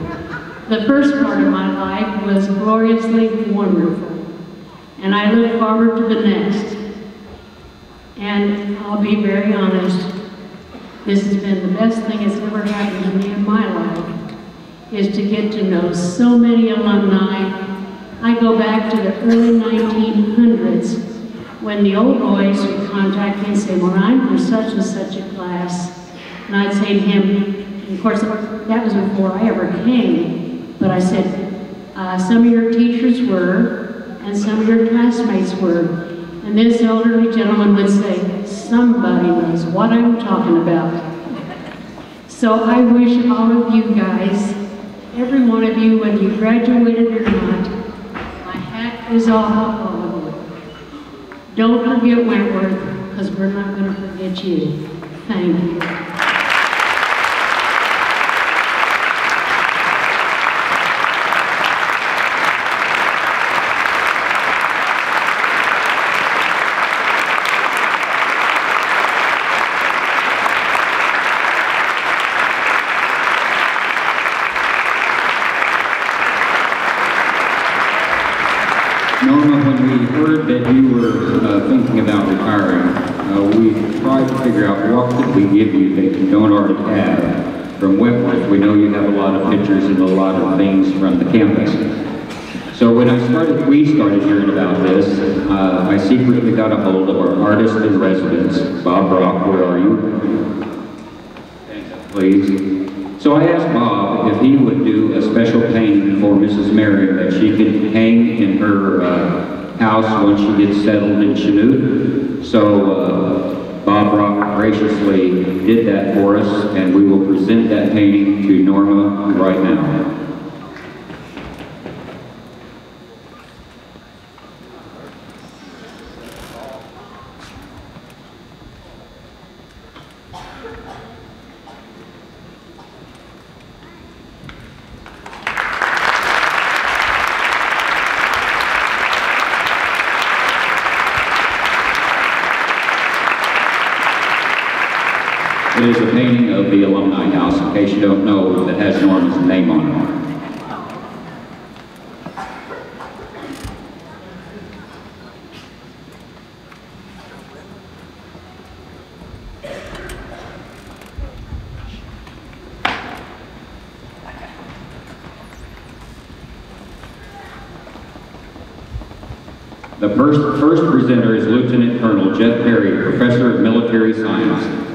The first part of my life was gloriously wonderful, and I look forward to the next. And I'll be very honest, this has been the best thing that's ever happened to me in my life, is to get to know so many alumni. I go back to the early 1900s when the old boys would contact me and say, well, I'm from such and such a class. And I'd say to him, and of course, that was before I ever came, but I said, some of your teachers were, and some of your classmates were. And this elderly gentleman would say, somebody knows what I'm talking about. So I wish all of you guys, every one of you, whether you graduated or not, my hat is off to all of you. Don't forget Wentworth, because we're not going to forget you. Thank you. Norma, when we heard that you were thinking about retiring, we tried to figure out what could we give you that you don't already have. From Wentworth, we know you have a lot of pictures and a lot of things from the campus. So when we started hearing about this, I secretly got a hold of our artist in residence, Bob Brock. Where are you? Please. So I asked Bob if he would do a special painting for Mrs. Marion that she could hang in her house once she gets settled in Chanute. So Bob Brock graciously did that for us, and we will present that painting to Norma right now. It is a painting of the alumni house, in case you don't know, that has Norma's name on it. The first presenter is Lieutenant Colonel Jeff Perry, Professor of Military Science.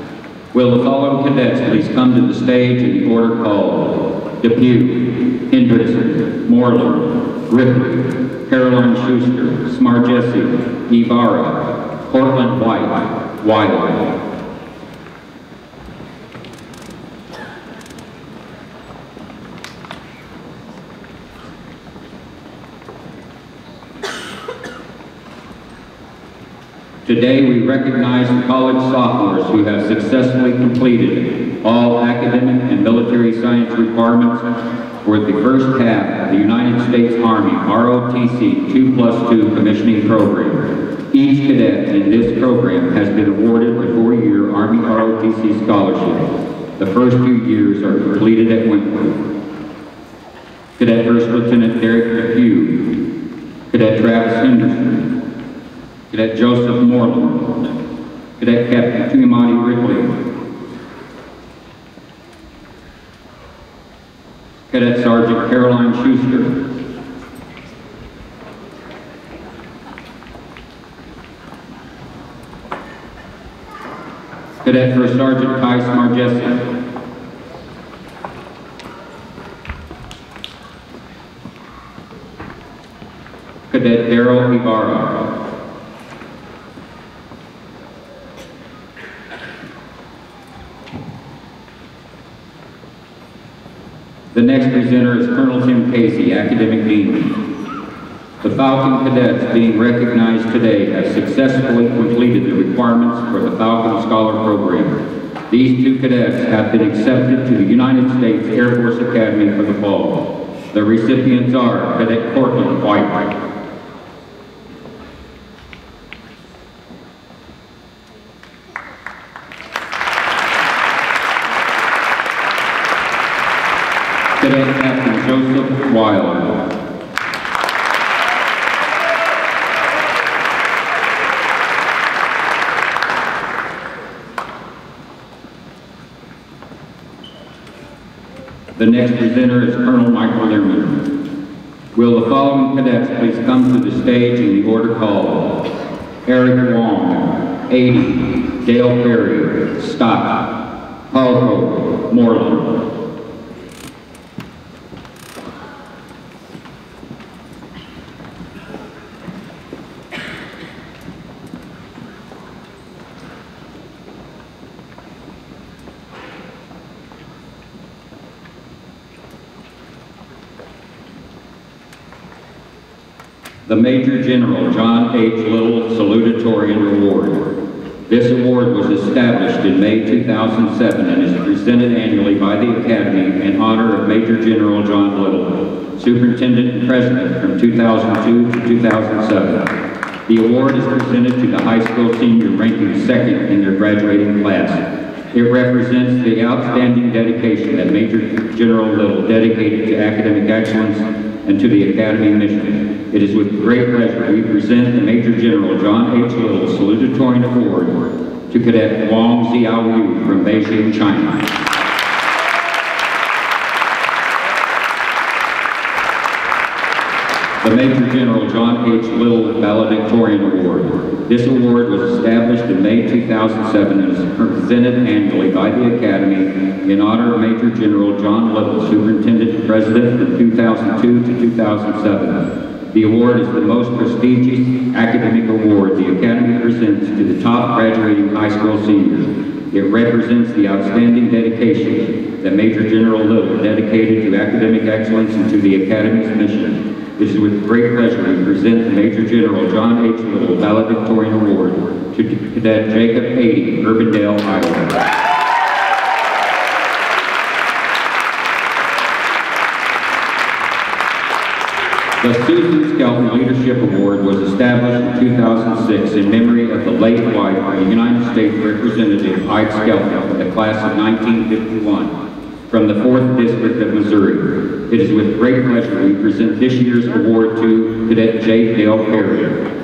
Will the following cadets please come to the stage in the order called? Depew, Hendrickson, Moreland, Ripley, Caroline Schuster, Smargessi, Ibarra, Cortland White, Wiley. Today we recognize the college sophomores who have successfully completed all academic and military science requirements for the first half of the United States Army ROTC 2+2 commissioning program. Each cadet in this program has been awarded a 4-year Army ROTC scholarship. The first 2 years are completed at Wentworth. Cadet First Lieutenant Derek Depew, Cadet Travis Henderson, Cadet Joseph Moreland, Cadet Captain Tuimati Ridley, Cadet Sergeant Caroline Schuster, Cadet First Sergeant Ty Smargessi, Cadet Daryl Ibarra, The next presenter is Colonel Tim Casey, Academic Dean. The Falcon cadets being recognized today have successfully completed the requirements for the Falcon Scholar Program. These 2 cadets have been accepted to the United States Air Force Academy for the fall. The recipients are Cadet Cortland White, Cadet Captain Joseph Wilde, The next presenter is Colonel Michael Learman. Will the following cadets please come to the stage in the order called? Eric Wong, 80, Dale Perry, Scott, Paul Moreland. The Major General John H. Little Salutatorian Award. This award was established in May 2007 and is presented annually by the Academy in honor of Major General John Little, Superintendent and President from 2002 to 2007. The award is presented to the high school senior ranking second in their graduating class. It represents the outstanding dedication that Major General Little dedicated to academic excellence and to the Academy mission. It is with great pleasure we present the Major General John H. Little Salutatorian Award to Cadet Wang Xiaoyu from Beijing, China. The Major General John H. Little Valedictorian Award. This award was established in May 2007 and is presented annually by the Academy in honor of Major General John Little, Superintendent and President from 2002 to 2007. The award is the most prestigious academic award the Academy presents to the top graduating high school seniors. It represents the outstanding dedication that Major General Little dedicated to academic excellence and to the Academy's mission. It is with great pleasure we present the Major General John H. Little Valedictorian Award to Cadet Jacob Ady, Urbandale, Iowa. The Susan Skelton Leadership Award was established in 2006 in memory of the late wife of the United States Representative Ike Skelton of the class of 1951 from the 4th District of Missouri. It is with great pleasure we present this year's award to Cadet J. Dale Perry.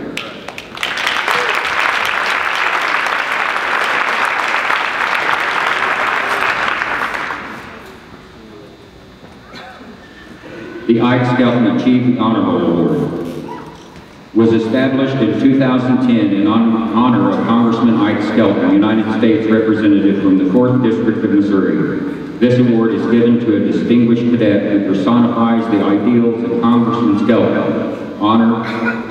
The Ike Skelton Achievement Honorable Award was established in 2010 in honor of Congressman Ike Skelton, United States Representative from the 4th District of Missouri. This award is given to a distinguished cadet who personifies the ideals of Congressman Skelton: honor,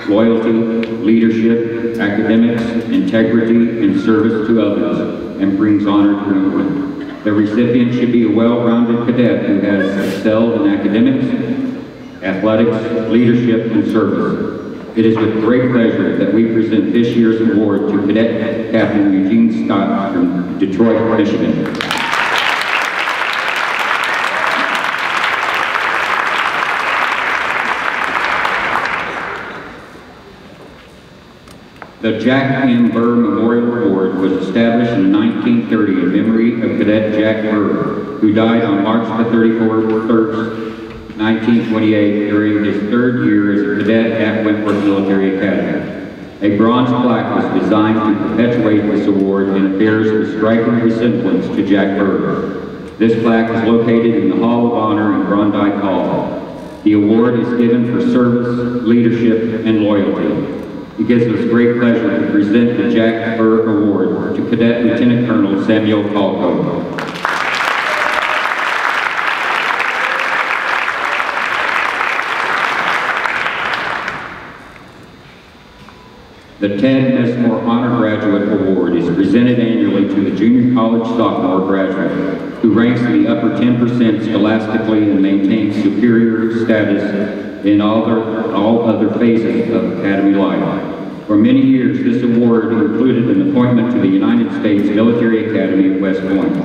loyalty, leadership, academics, integrity, and service to others, and brings honor to Wentworth. The recipient should be a well-rounded cadet who has excelled in academics, athletics, leadership, and service. It is with great pleasure that we present this year's award to Cadet Captain Eugene Scott from Detroit, Michigan. The Jack M. Burr Memorial Award was established in 1930 in memory of Cadet Jack Burr, who died on March the 31st, 1928 during his 3rd year as a cadet at Wentworth Military Academy. A bronze plaque was designed to perpetuate this award and bears a striking resemblance to Jack Burr. This plaque is located in the Hall of Honor in Klondike Hall. The award is given for service, leadership, and loyalty. It gives us great pleasure to present the Jack Burr Award to Cadet Lieutenant Colonel Samuel Falco. The Ted Messmore Honor Graduate Award is presented annually to the junior college sophomore graduate who ranks in the upper 10% scholastically and maintains superior status in all other phases of academy life. For many years, this award included an appointment to the United States Military Academy at West Point.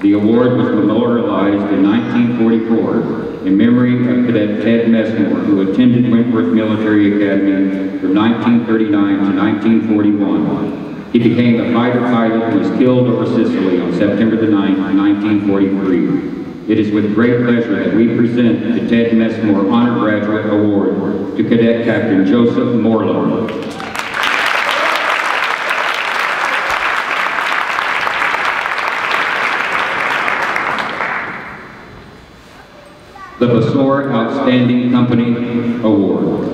The award was memorialized in 1944 in memory of Cadet Ted Messmore, who attended Wentworth Military Academy from 1939 to 1941. He became a fighter pilot and was killed over Sicily on September the 9th, 1943. It is with great pleasure that we present the Ted Messmore Honor Graduate Award to Cadet Captain Joseph Morlow. The Basore Outstanding Company Award.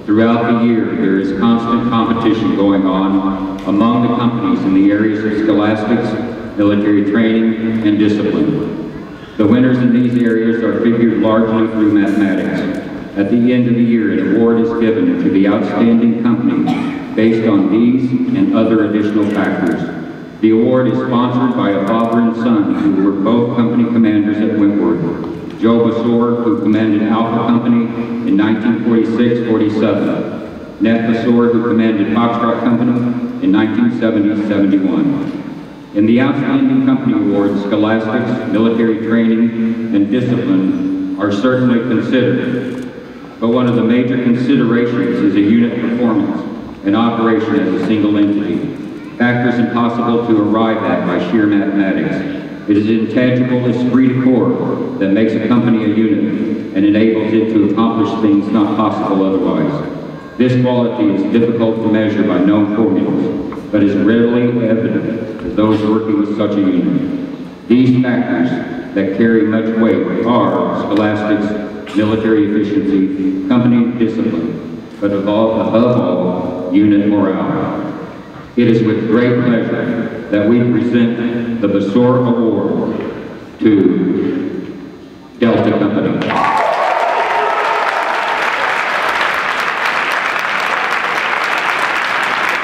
Throughout the year, there is constant competition going on among the companies in the areas of scholastics, military training, and discipline. The winners in these areas are figured largely through mathematics. At the end of the year, an award is given to the outstanding company based on these and other additional factors. The award is sponsored by a father and son who were both company commanders at Wentworth. Joe Basore, who commanded Alpha Company in 1946-47, Nat Basor, who commanded Foxtrot Company in 1970-71. In the Outstanding Company Awards, scholastics, military training, and discipline are certainly considered, but one of the major considerations is a unit performance and operation as a single entity, factors impossible to arrive at by sheer mathematics. It is intangible esprit de corps that makes a company a unit and enables it to accomplish things not possible otherwise. This quality is difficult to measure by known formulas, but is readily evident to those working with such a unit. These factors that carry much weight are scholastics, military efficiency, company discipline, but above all, unit morale. It is with great pleasure that we present the Basor Award to Delta Company.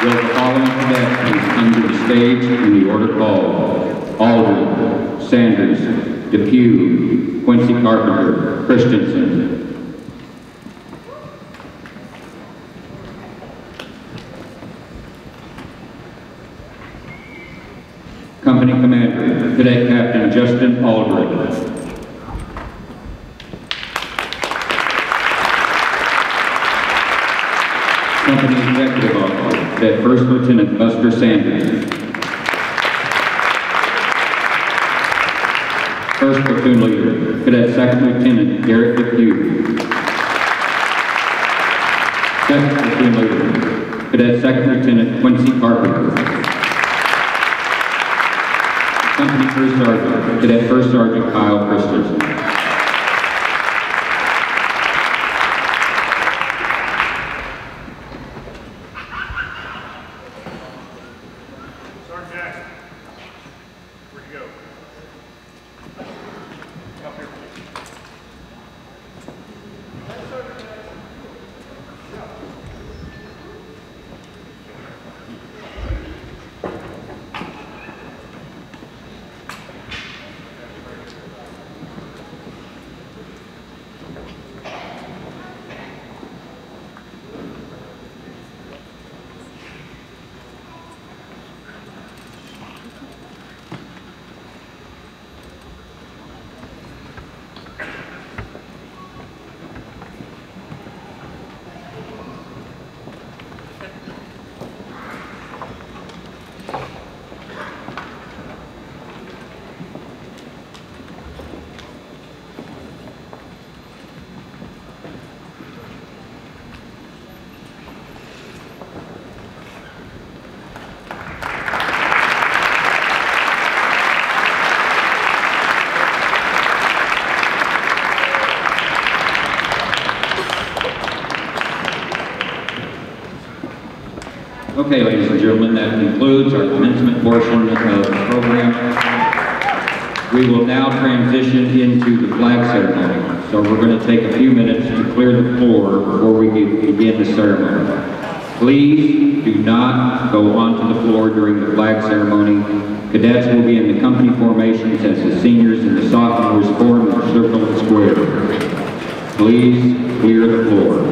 Will the following cadets please come to the stage in the order called? Aldrin, Sanders, Depew, Quincy Carpenter, Christensen. Company Commander, Cadet Captain Justin Aldrin. Company Executive Officer, Cadet First Lieutenant Buster Sanders. First Platoon Leader, Cadet Second Lieutenant Garrett Depew. Second Platoon Leader, Cadet Second Lieutenant Quincy Carpenter. Company First Sergeant, Cadet First Sergeant Kyle Christensen. Sergeant Jackson, where'd you go? Up here, please. Okay, ladies and gentlemen, that concludes our commencement portion of the program. We will now transition into the flag ceremony. So we're going to take a few minutes to clear the floor before we begin the ceremony. Please do not go onto the floor during the flag ceremony. Cadets will be in the company formations as the seniors and the sophomores form their circle and square. Please clear the floor.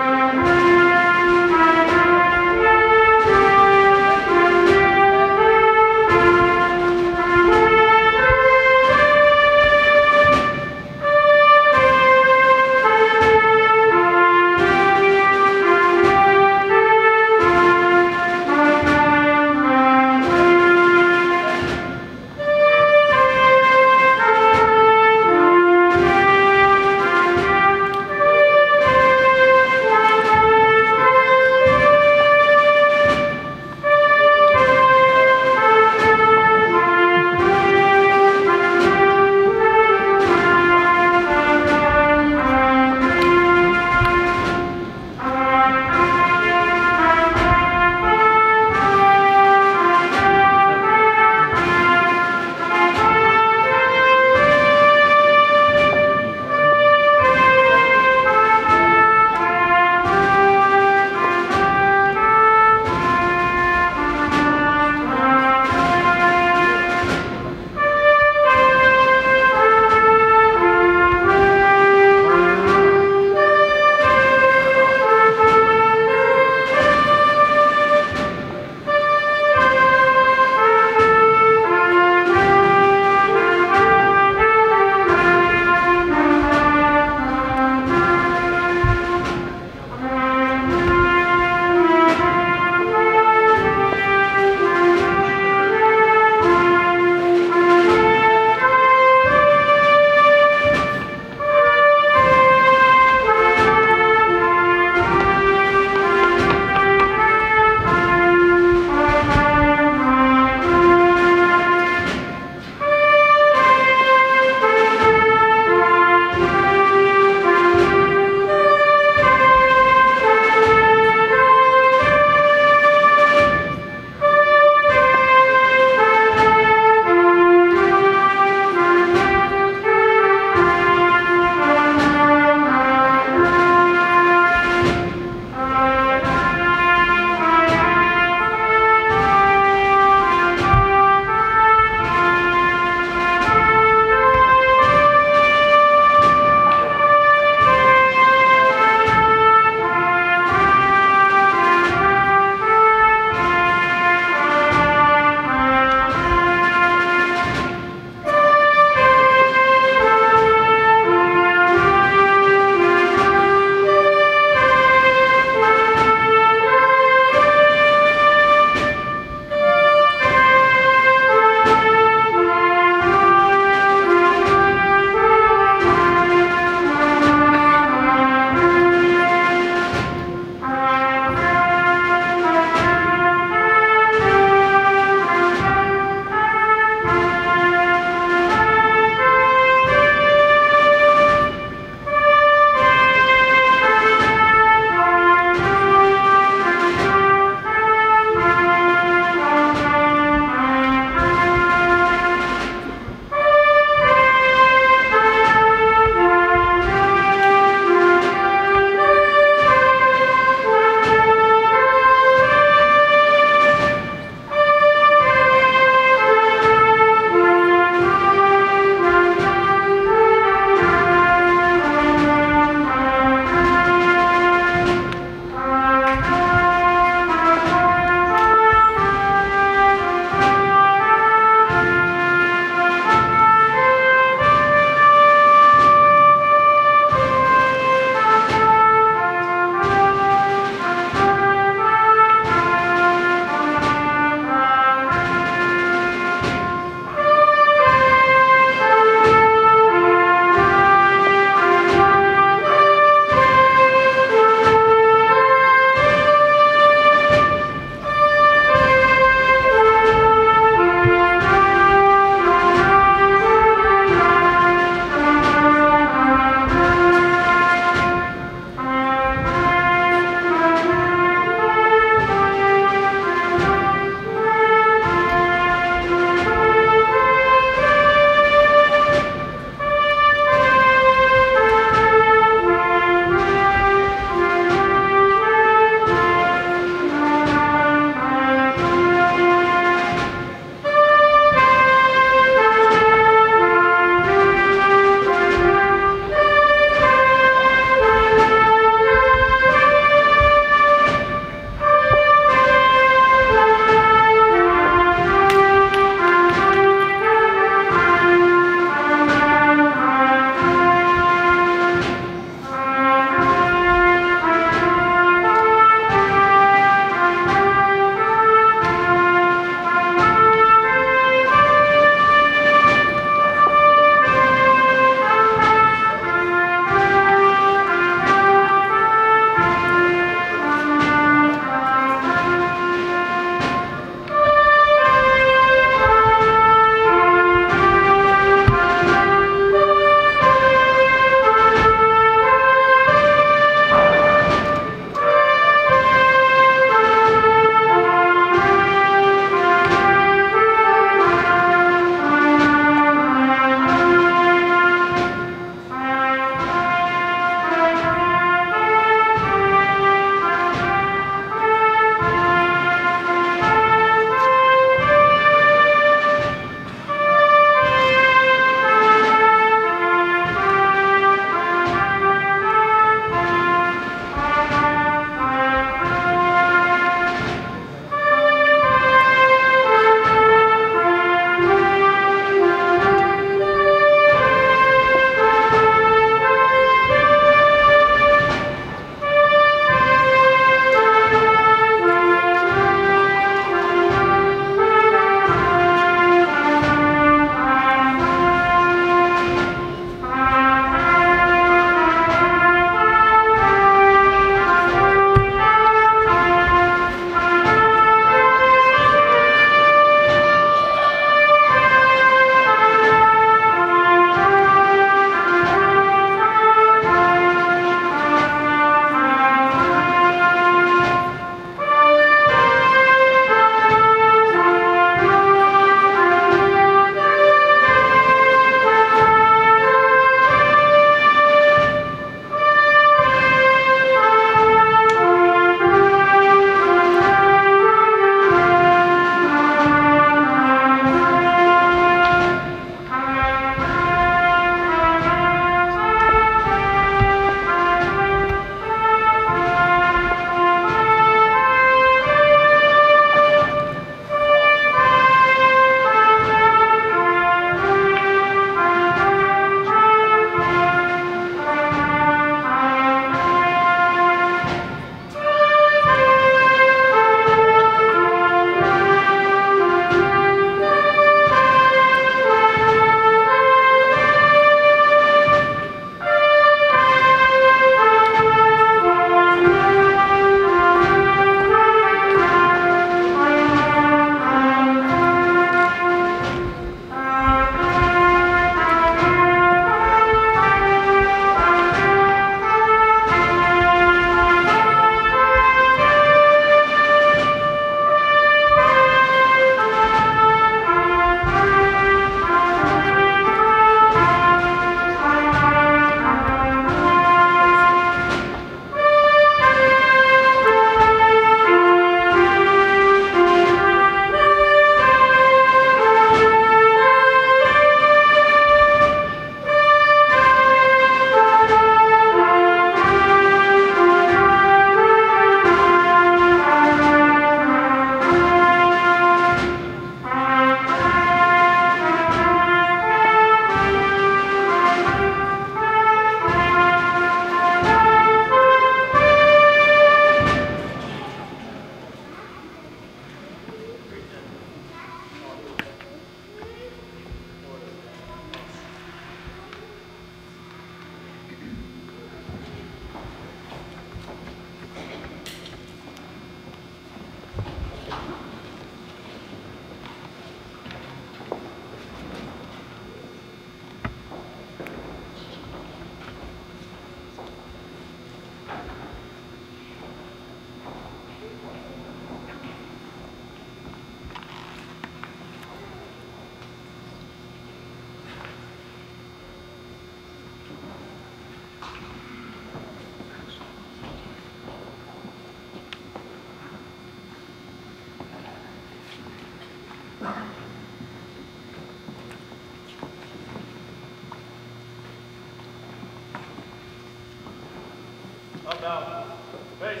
Up, out. Face.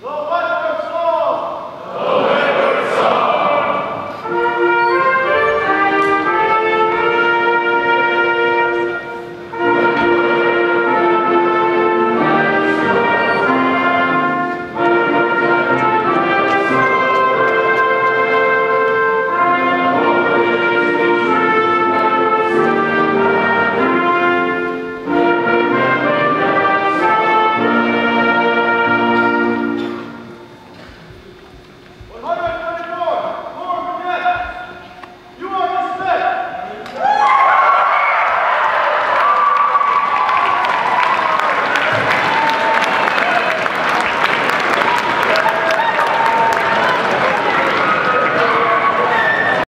Go!